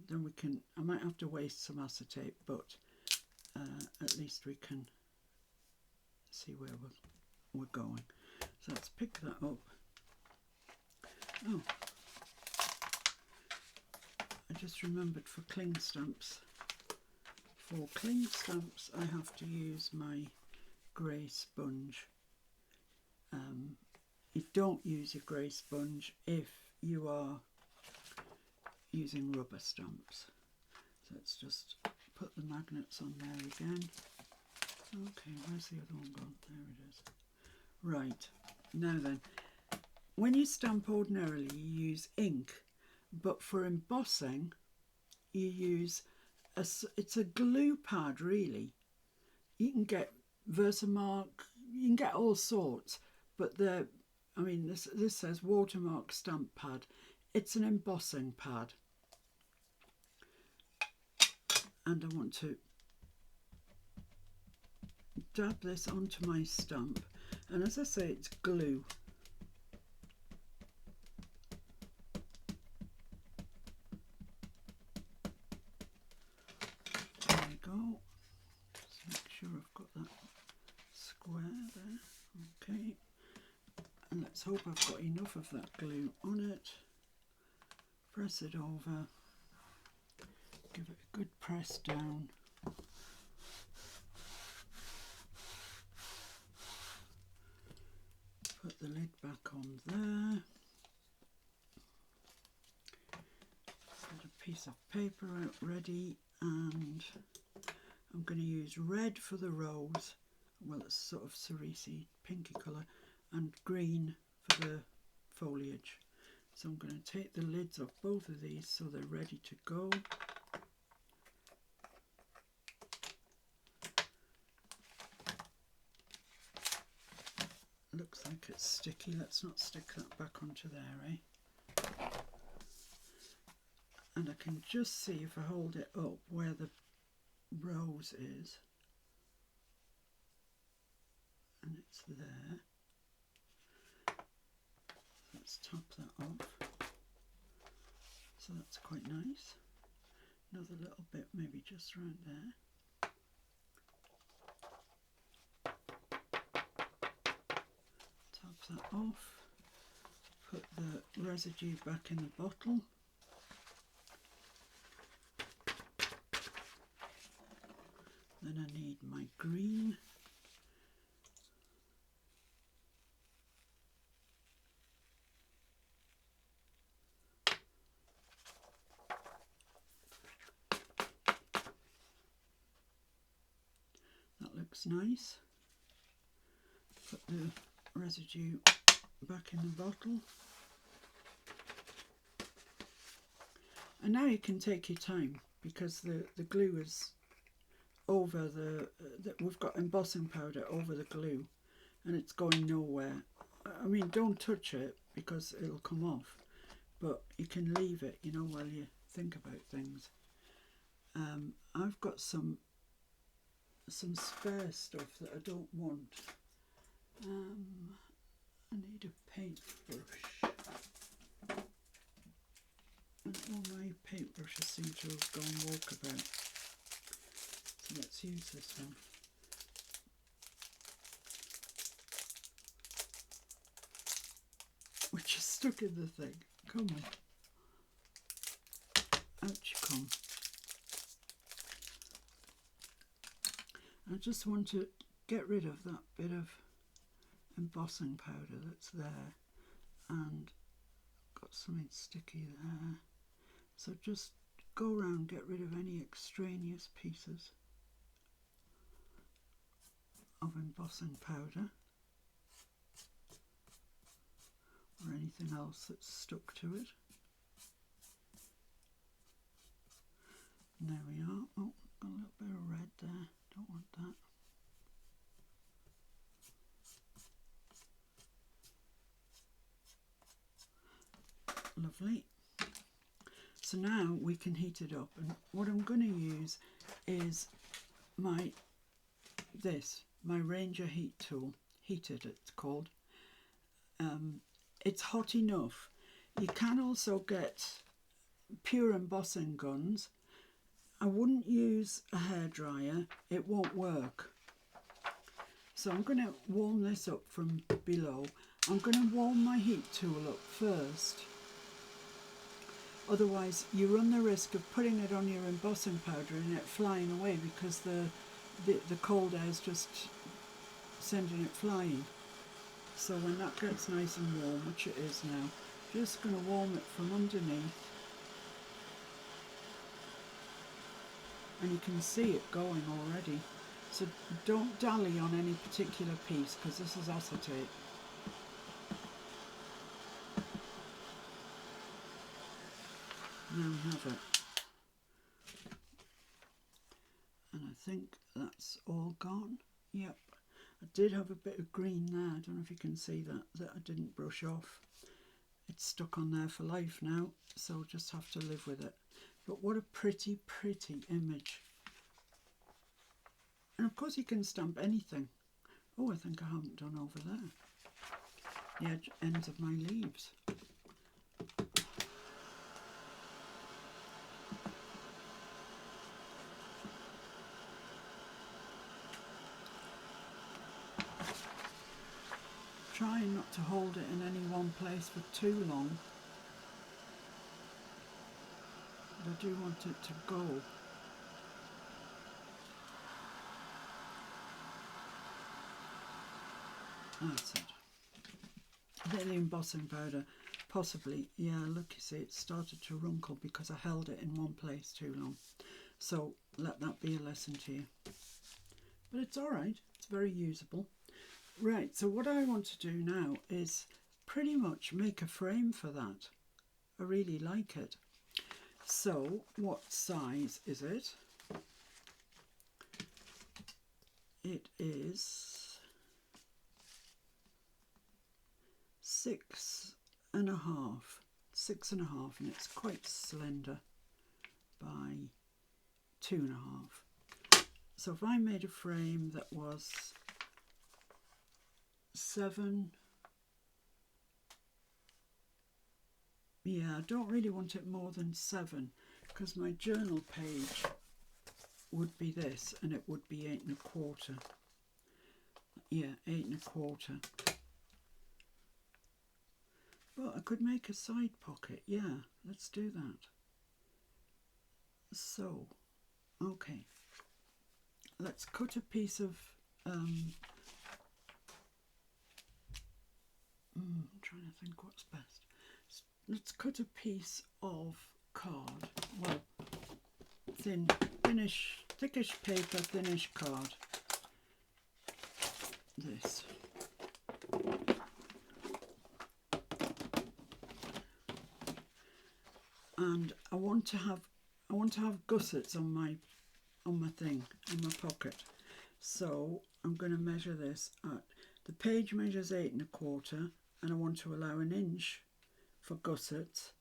Then we can, I might have to waste some acetate, but at least we can see where we're going. So let's pick that up. Oh, I just remembered for cling stamps. For cling stamps I have to use my grey sponge. You don't use your grey sponge if you are using rubber stamps. So let's just put the magnets on there again. Okay, where's the other one gone? There it is. Right, now then, when you stamp ordinarily you use ink, but for embossing you use it's a glue pad really. You can get Versamark, you can get all sorts, but this says Watermark stamp pad. It's an embossing pad, and I want to dab this onto my stamp, and as I say, it's glue. There we go. Just make sure I've got that square there. Okay, and let's hope I've got enough of that glue on it. Press it over, give it a good press down. Put the lid back on there. Set a piece of paper out ready, and I'm going to use red for the rose, well it's sort of cerise pinky colour, and green for the foliage. So I'm going to take the lids off both of these so they're ready to go. Looks like it's sticky. Let's not stick that back onto there, eh? And I can just see if I hold it up where the rose is, and it's there. Let's top that off. So that's quite nice. Another little bit maybe just around there. Top that off. Put the residue back in the bottle. Then I need my green. That looks nice. Put the residue back in the bottle. And now you can take your time, because the glue is over we've got embossing powder over the glue, and it's going nowhere. I mean, don't touch it because it'll come off, but you can leave it, you know, while you think about things. I've got some spare stuff that I don't want. I need a paintbrush, and all my paintbrushes seem to have gone walkabout. So let's use this one. Which is stuck in the thing. Come on. Out you come. I just want to get rid of that bit of embossing powder that's there, and got something sticky there. So just go around, get rid of any extraneous pieces of embossing powder or anything else that's stuck to it. And there we are. Oh, got a little bit of red there. Don't want that. Lovely. So now we can heat it up, and what I'm going to use is my Ranger heat tool. Heated, it's called. It's hot enough. You can also get pure embossing guns. I wouldn't use a hairdryer, it won't work. So I'm going to warm this up from below. I'm going to warm my heat tool up first. Otherwise, you run the risk of putting it on your embossing powder and it flying away because the cold air is just sending it flying. So when that gets nice and warm, which it is now, just going to warm it from underneath. And you can see it going already. So don't dally on any particular piece because this is acetate. Now have it. And I think that's all gone. Yep. I did have a bit of green there. I don't know if you can see that I didn't brush off. It's stuck on there for life now, so I'll just have to live with it. But what a pretty, pretty image. And of course you can stamp anything. Oh, I think I haven't done over there. The edge ends of my leaves. Trying not to hold it in any one place for too long. But I do want it to go. That's it. I think the embossing powder, possibly, yeah, look, you see, it started to wrinkle because I held it in one place too long. So let that be a lesson to you. But it's all right, it's very usable. Right, so what I want to do now is pretty much make a frame for that. I really like it. So what size is it? It is 6.5, and it's quite slender by 2.5. So if I made a frame that was 7, yeah, I don't really want it more than 7 because my journal page would be this and it would be 8.25. Yeah, 8.25. But I could make a side pocket. Yeah, let's do that. So, okay, let's cut a piece of I'm trying to think what's best. Let's cut a piece of card. Well, thickish paper, thinnish card. This. And I want to have gussets on my thing, in my pocket. So I'm going to measure this at, the page measures 8.25, and I want to allow 1 inch for gussets.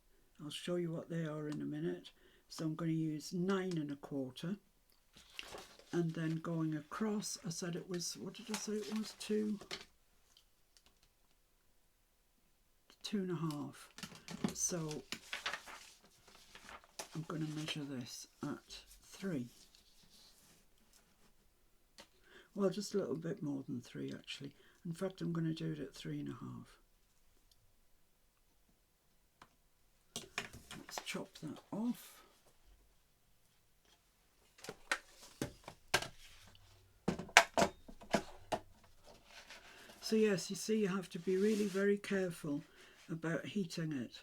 I'll show you what they are in a minute. So I'm going to use 9.25, and then going across, I said it was, what did I say it was? 2.5. So I'm going to measure this at 3. Well, just a little bit more than 3 actually. In fact, I'm going to do it at 3.5. Let's chop that off. So yes, you see, you have to be really very careful about heating it.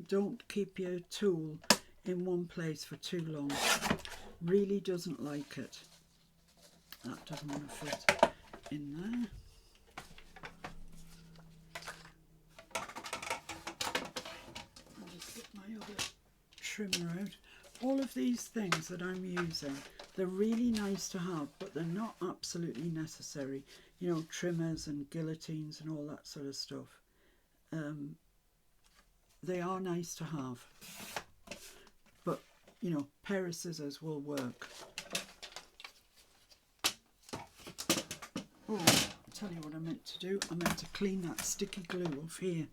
Don't keep your tool in one place for too long. Really doesn't like it. That doesn't want to fit in there. I'll just get my other trimmer out. All of these things that I'm using, they're really nice to have, but they're not absolutely necessary. You know, trimmers and guillotines and all that sort of stuff. They are nice to have, but you know, pair of scissors will work. Oh, I'll tell you what I meant to do. I meant to clean that sticky glue off here.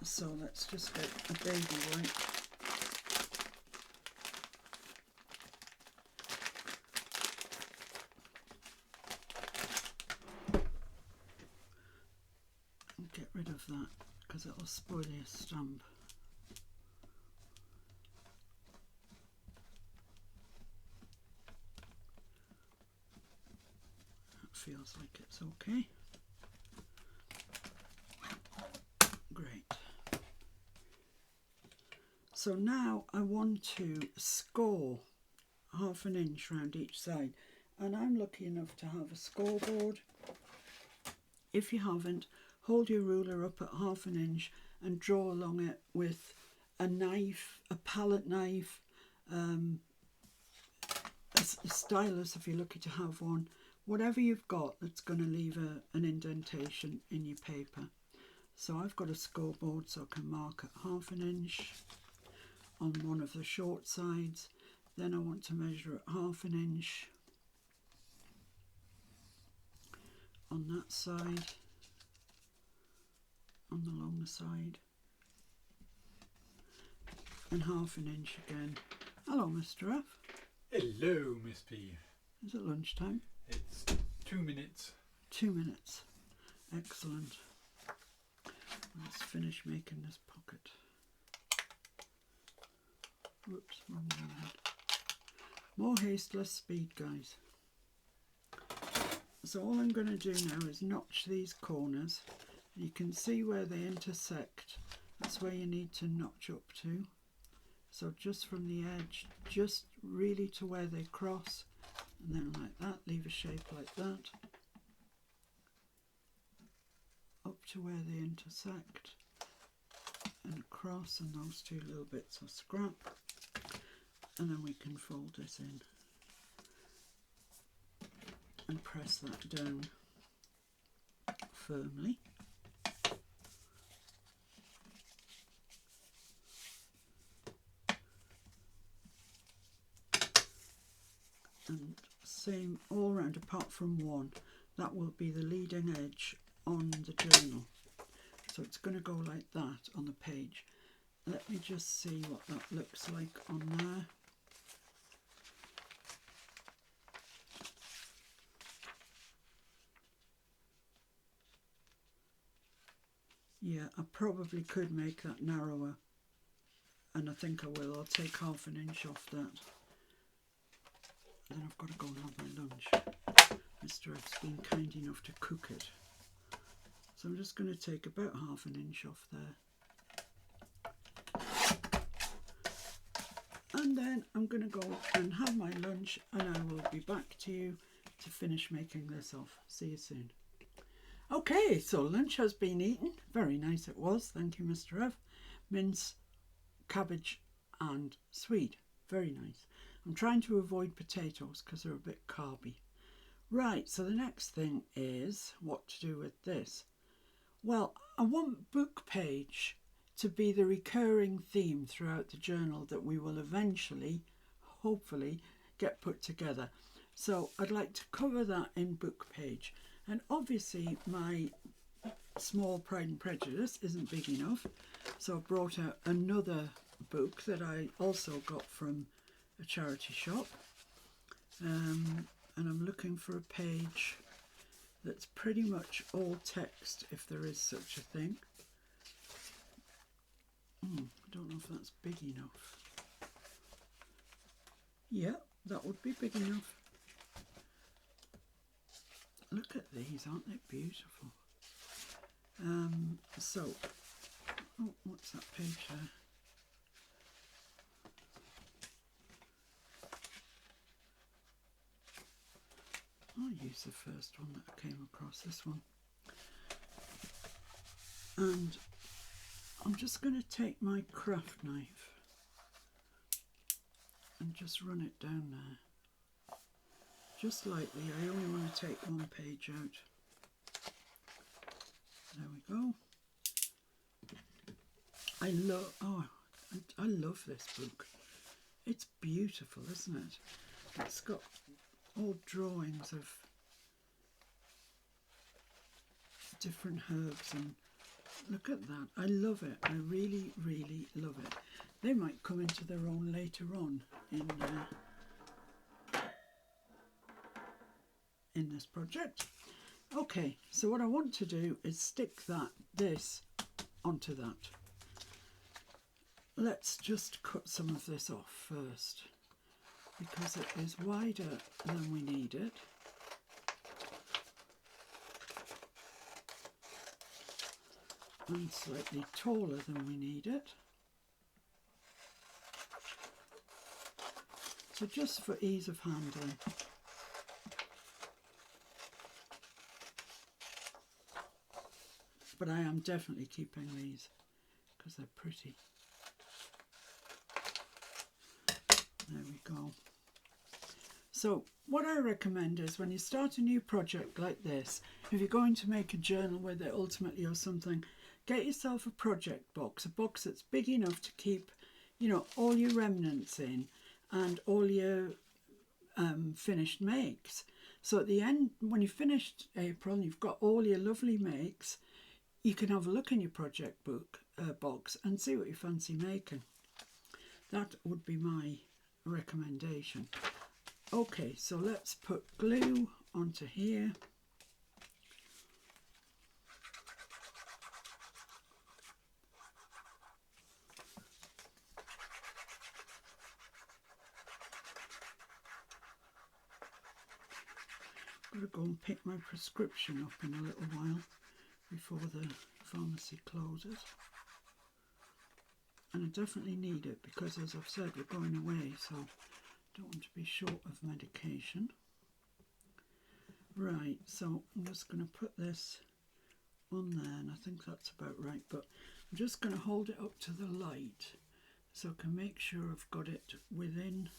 So let's just get a baby wipe. And get rid of that because it'll spoil your stamp. looks like it's okay. Great. So now I want to score 1/2 inch round each side, and I'm lucky enough to have a scoreboard. If you haven't, hold your ruler up at 1/2 inch and draw along it with a knife, a palette knife, a stylus if you're lucky to have one, whatever you've got that's going to leave an indentation in your paper. So I've got a scoreboard, so I can mark at 1/2 inch on one of the short sides. Then I want to measure at 1/2 inch on that side, on the longer side, and 1/2 inch again. Hello, Mr. F. Hello, Miss P. Is it lunchtime? It's 2 minutes. 2 minutes. Excellent. Let's finish making this pocket. Whoops, wrong one. More haste, less speed, guys. So all I'm going to do now is notch these corners. You can see where they intersect. That's where you need to notch up to. So just from the edge, just really to where they cross, and then like that, leave a shape like that, up to where they intersect, and across, and those two little bits are scrap, and then we can fold this in and press that down firmly. And same all round apart from one. That will be the leading edge on the journal. So it's going to go like that on the page. Let me just see what that looks like on there. Yeah, I probably could make that narrower, and I think I will. I'll take 1/2 inch off that. Then I've got to go and have my lunch. Mr. F's been kind enough to cook it. So I'm just going to take about 1/2 inch off there. And then I'm going to go and have my lunch, and I will be back to you to finish making this off. See you soon. Okay, so lunch has been eaten. Very nice it was. Thank you, Mr. F. Mince, cabbage and swede. Very nice. I'm trying to avoid potatoes because they're a bit carby. Right, so the next thing is what to do with this. Well, I want book page to be the recurring theme throughout the journal that we will eventually, hopefully, get put together. So I'd like to cover that in book page. And obviously my small Pride and Prejudice isn't big enough. So I brought out another book that I also got from a charity shop. And I'm looking for a page that's pretty much all text, if there is such a thing. I don't know if that's big enough. Yeah, that would be big enough. Look at these, aren't they beautiful? Oh, what's that page there? I'll use the first one that I came across, this one. And I'm just going to take my craft knife and just run it down there. Just lightly. I only want to take one page out. There we go. I love this book. It's beautiful, isn't it? It's got all drawings of different herbs, and look at that. I love it. I really, really love it. They might come into their own later on in this project. Okay, so what I want to do is stick this onto that. Let's just cut some of this off first, because it is wider than we need it. and slightly taller than we need it. So just for ease of handling. But I am definitely keeping these because they're pretty. There we go. So what I recommend is when you start a new project like this, if you're going to make a journal with it ultimately or something, get yourself a project box, a box that's big enough to keep, you know, all your remnants in and all your finished makes. So at the end, when you've finished April and you've got all your lovely makes, you can have a look in your project box and see what you fancy making. That would be my recommendation. Okay, so let's put glue onto here. I'm going to go and pick my prescription up in a little while before the pharmacy closes. And I definitely need it because, as I've said, we're going away, so I don't want to be short of medication. Right, so I'm just going to put this on there, and I think that's about right, but I'm just going to hold it up to the light so I can make sure I've got it within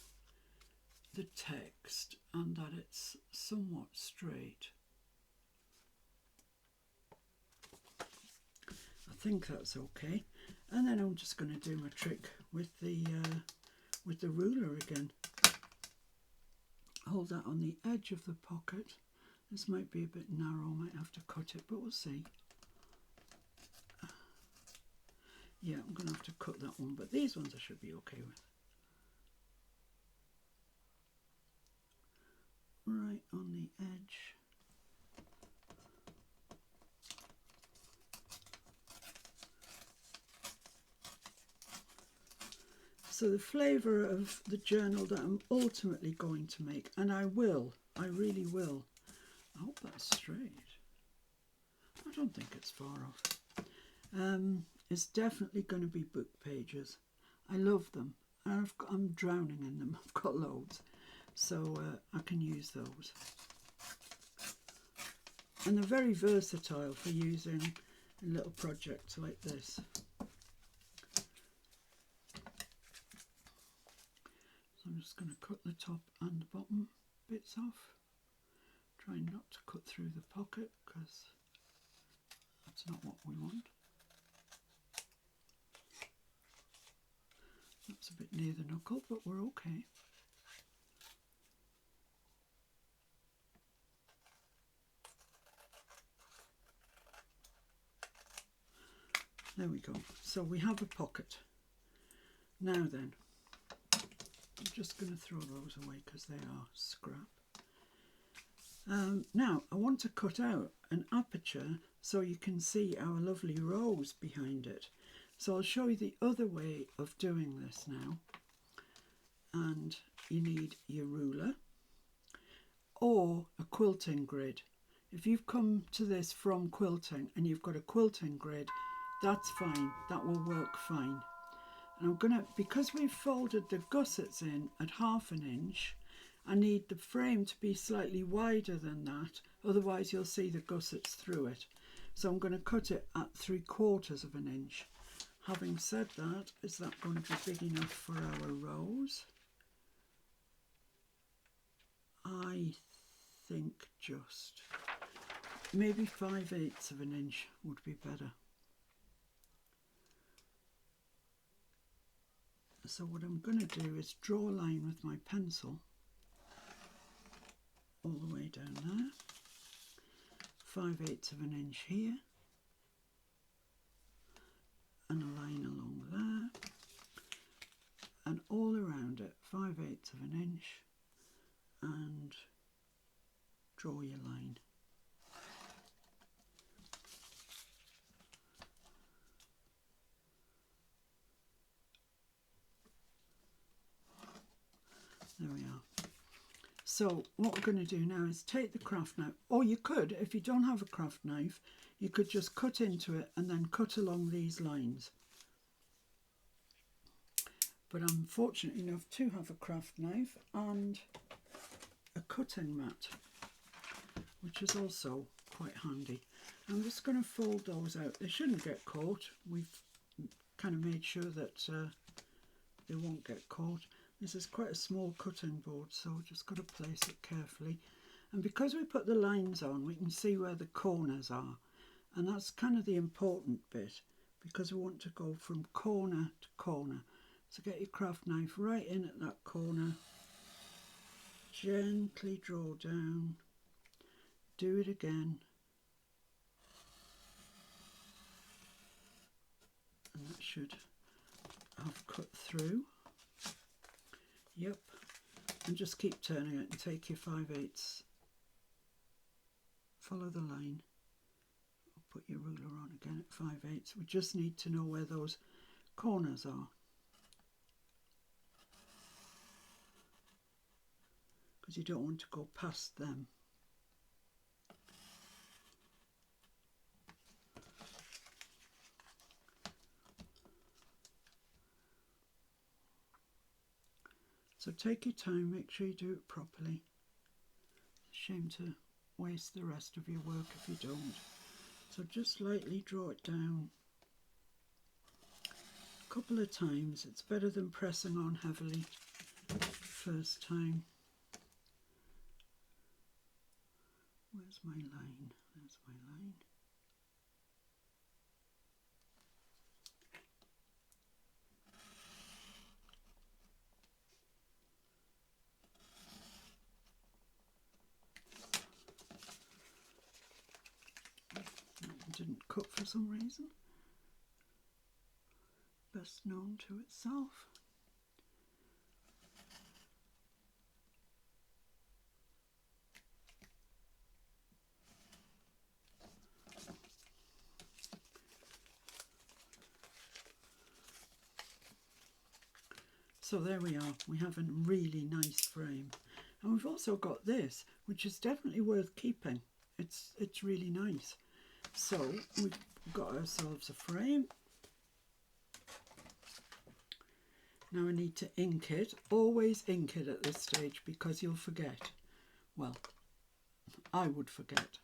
the text and that it's somewhat straight. I think that's okay. And then I'm just going to do my trick with the ruler again. Hold that on the edge of the pocket. This might be a bit narrow, might have to cut it, but we'll see. Yeah, I'm going to have to cut that one, but these ones I should be okay with. Right on the edge. So the flavour of the journal that I'm ultimately going to make, and I really will. I hope that's straight. I don't think it's far off. It's definitely going to be book pages. I love them. I'm drowning in them. I've got loads. So I can use those. And they're very versatile for using in little projects like this. So I'm just going to cut the top and the bottom bits off. Trying not to cut through the pocket because that's not what we want. That's a bit near the knuckle, but we're okay. There we go. So we have a pocket. Now then, I'm just going to throw those away because they are scrap. Now I want to cut out an aperture so you can see our lovely rose behind it. So I'll show you the other way of doing this now. And you need your ruler or a quilting grid. If you've come to this from quilting and you've got a quilting grid, that's fine, that will work fine. And I'm gonna, because we've folded the gussets in at 1/2 inch, I need the frame to be slightly wider than that, otherwise you'll see the gussets through it. So I'm going to cut it at 3/4 inch. Having said that, is that going to be big enough for our rose? I think just maybe 5/8 inch would be better. So what I'm going to do is draw a line with my pencil all the way down there, 5/8 inch here, and a line along there, and all around it, 5/8 inch, and draw your line. There we are. So what we're going to do now is take the craft knife, or you could, if you don't have a craft knife, you could just cut into it and then cut along these lines. But I'm fortunate enough to have a craft knife and a cutting mat, which is also quite handy. I'm just going to fold those out. They shouldn't get caught. We've kind of made sure that they won't get caught. This is quite a small cutting board, so just got to place it carefully. And because we put the lines on, we can see where the corners are. And that's kind of the important bit, because we want to go from corner to corner. So get your craft knife right in at that corner. Gently draw down. Do it again. And that should have cut through. Yep. And just keep turning it and take your 5/8. Follow the line. Put your ruler on again at 5/8. We just need to know where those corners are, because you don't want to go past them. So take your time, make sure you do it properly. Shame to waste the rest of your work if you don't. So just lightly draw it down a couple of times. It's better than pressing on heavily first time. Where's my line? There's my line. Didn't cut for some reason. Best known to itself. So there we are. We have a really nice frame. And we've also got this, which is definitely worth keeping. It's really nice. So we've got ourselves a frame. Now I need to ink it. Always ink it at this stage, because you'll forget. Well, I would forget.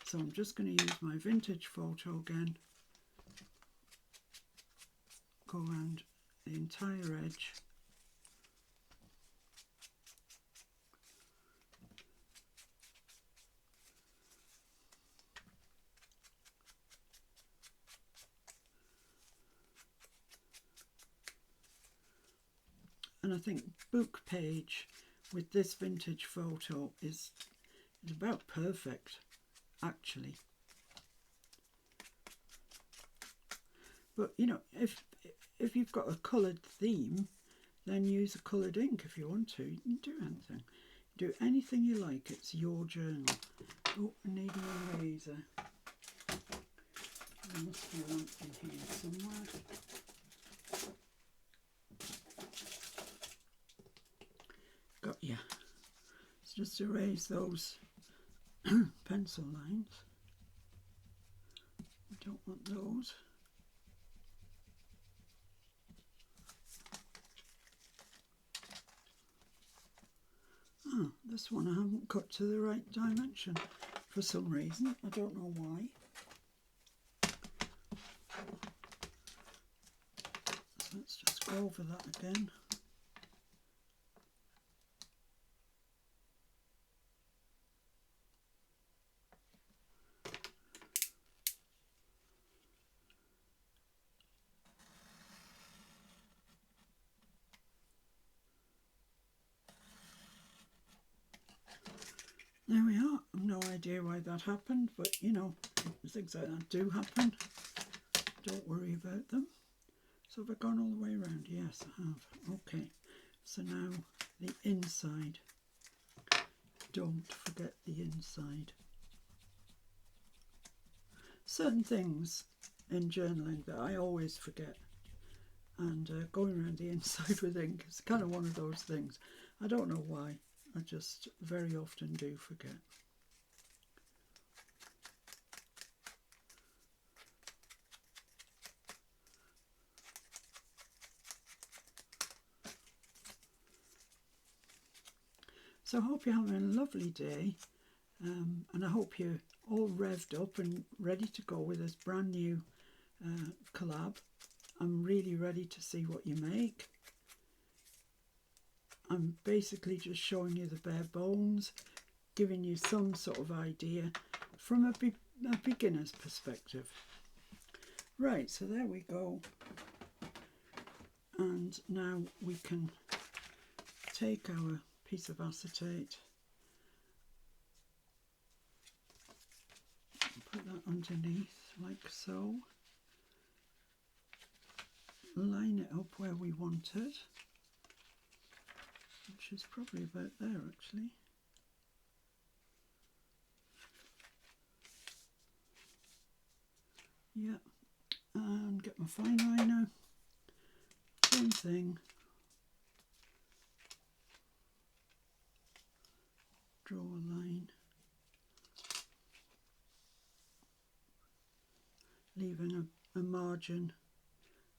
So I'm just going to use my vintage photo again. Go around the entire edge. And I think book page with this vintage photo is about perfect, actually. But you know, if you've got a coloured theme, then use a coloured ink if you want to. You can do anything. Do anything you like. It's your journal. Oh, I need an eraser. There must be one in here somewhere. Got ya. Let's just erase those pencil lines. We don't want those. Ah, this one I haven't cut to the right dimension for some reason. I don't know why. So let's just go over that again. There we are. I've no idea why that happened, but you know, things like that do happen. Don't worry about them. So have I gone all the way around? Yes, I have. Okay. So now the inside. Don't forget the inside. Certain things in journaling that I always forget. And going around the inside with ink is kind of one of those things. I don't know why. I just very often do forget. So I hope you're having a lovely day, and I hope you're all revved up and ready to go with this brand new collab. I'm really ready to see what you make. I'm basically just showing you the bare bones, giving you some sort of idea from a beginner's perspective. Right, so there we go. And now we can take our piece of acetate, put that underneath like so, line it up where we want it, which is probably about there actually. Yeah, and get my fine liner, same thing, draw a line, leaving a margin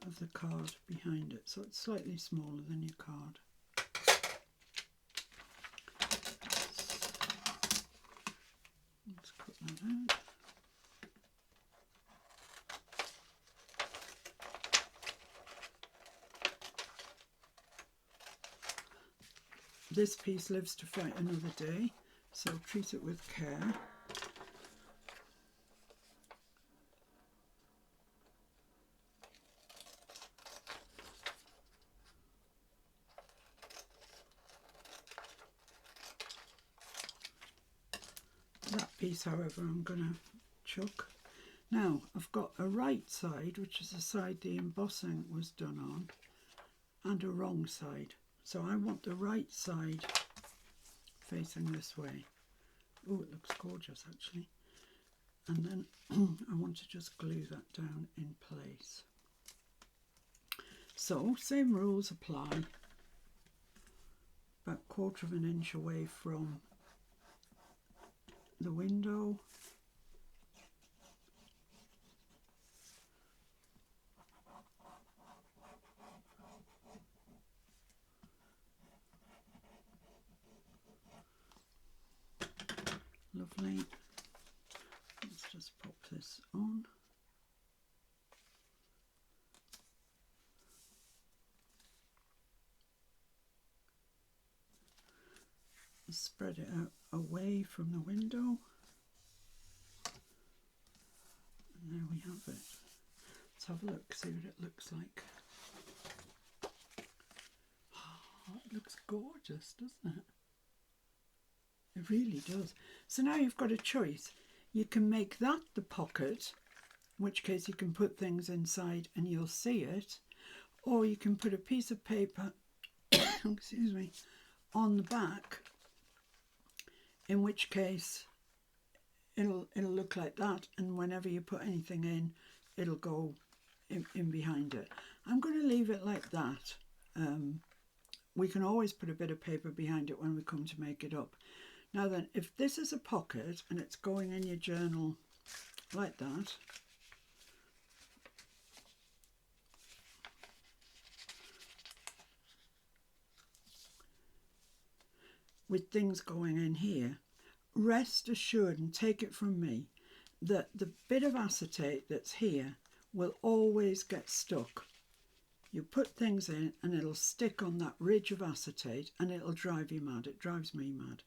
of the card behind it, so it's slightly smaller than your card. Let's cut that out. This piece lives to fight another day, so treat it with care. That piece, however, I'm going to chuck. Now, I've got a right side, which is the side the embossing was done on, and a wrong side. So I want the right side facing this way. Oh, it looks gorgeous actually. And then I want to just glue that down in place. So, same rules apply. About 1/4 of an inch away from the window. Lovely. Let's just pop this on. Spread it out away from the window. And there we have it. Let's have a look, see what it looks like. Oh, it looks gorgeous, doesn't it? It really does. So now you've got a choice. You can make that the pocket, in which case you can put things inside and you'll see it, or you can put a piece of paper excuse me, on the back, in which case it'll look like that, and whenever you put anything in, it'll go in behind it. I'm going to leave it like that. We can always put a bit of paper behind it when we come to make it up. Now then, if this is a pocket and it's going in your journal like that, with things going in here, rest assured, and take it from me, that the bit of acetate that's here will always get stuck. You put things in and it'll stick on that ridge of acetate and it'll drive you mad. It drives me mad.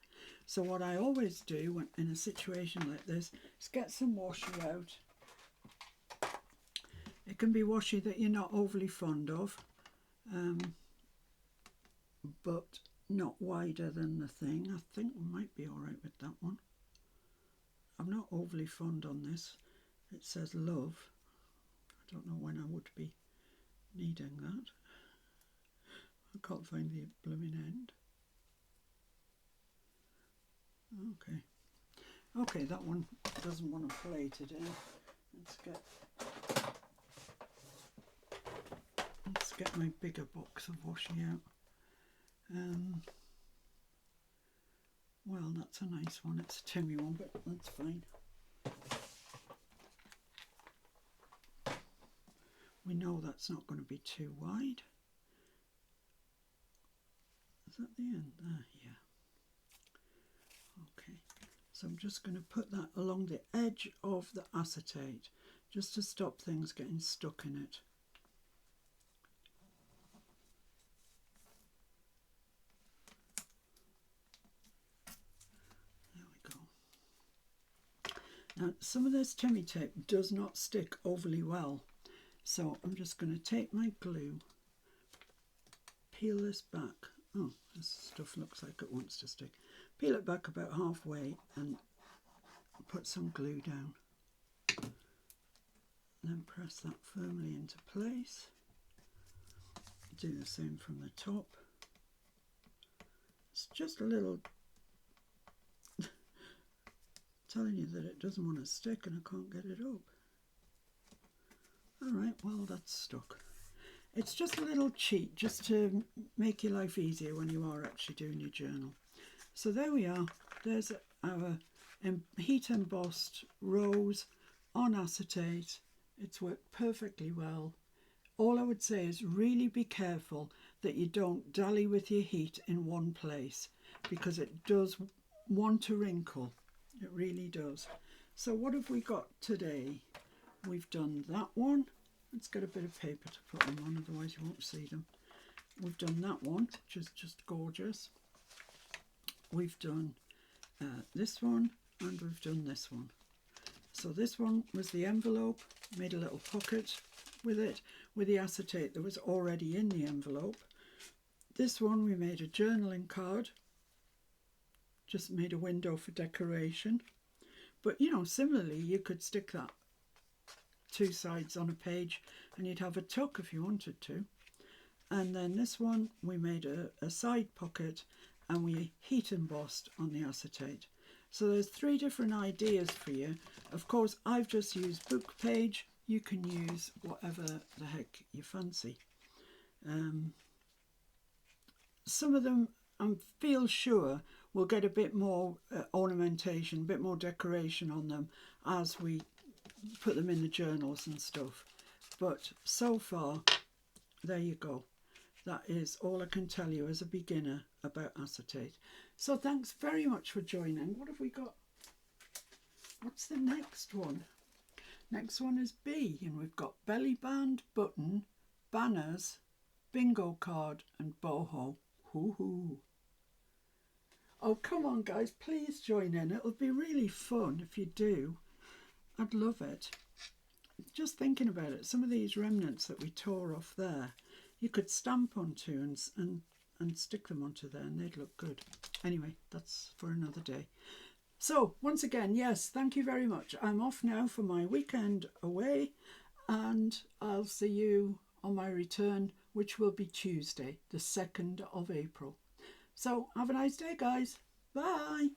So what I always do when in a situation like this is get some washi out. It can be washi that you're not overly fond of, but not wider than the thing. I think we might be all right with that one. I'm not overly fond on this. It says love. I don't know when I would be needing that. I can't find the blooming end. Okay, that one doesn't want to play today. Let's get my bigger box of washi out. Well, that's a nice one. It's a Timmy one, but that's fine. We know that's not going to be too wide. Is that the end? Yeah. Okay. So I'm just going to put that along the edge of the acetate, just to stop things getting stuck in it. There we go. Now, some of this Timmy tape does not stick overly well, so I'm just going to take my glue, peel this back. Oh, this stuff looks like it wants to stick. Peel it back about halfway and put some glue down. Then press that firmly into place. Do the same from the top. It's just a little telling you that it doesn't want to stick and I can't get it up. Alright, well, that's stuck. It's just a little cheat just to make your life easier when you are actually doing your journal. So there we are. There's our heat embossed rose on acetate. It's worked perfectly well. All I would say is really be careful that you don't dally with your heat in one place, because it does want to wrinkle. It really does. So what have we got today? We've done that one. Let's get a bit of paper to put them on, otherwise you won't see them. We've done that one, which is just gorgeous. We've done this one, and we've done this one. So this one was the envelope, made a little pocket with it, with the acetate that was already in the envelope. This one we made a journaling card, just made a window for decoration. But you know, similarly you could stick that two sides on a page and you'd have a tuck if you wanted to. And then this one we made a side pocket and we heat embossed on the acetate. So there's 3 different ideas for you. Of course, I've just used book page. You can use whatever the heck you fancy. Some of them, I feel sure, will get a bit more ornamentation, a bit more decoration on them as we put them in the journals and stuff. But so far, there you go. That is all I can tell you as a beginner about acetate. So thanks very much for joining. What have we got? What's the next one? Next one is B, and we've got belly band, button, banners, bingo card and boho. Hoo-hoo. Oh, come on guys, please join in. It'll be really fun if you do. I'd love it. Just thinking about it, some of these remnants that we tore off there, you could stamp onto and stick them onto there and they'd look good. Anyway, that's for another day. So once again, yes, thank you very much. I'm off now for my weekend away and I'll see you on my return, which will be Tuesday, the 2nd of April. So have a nice day, guys. Bye.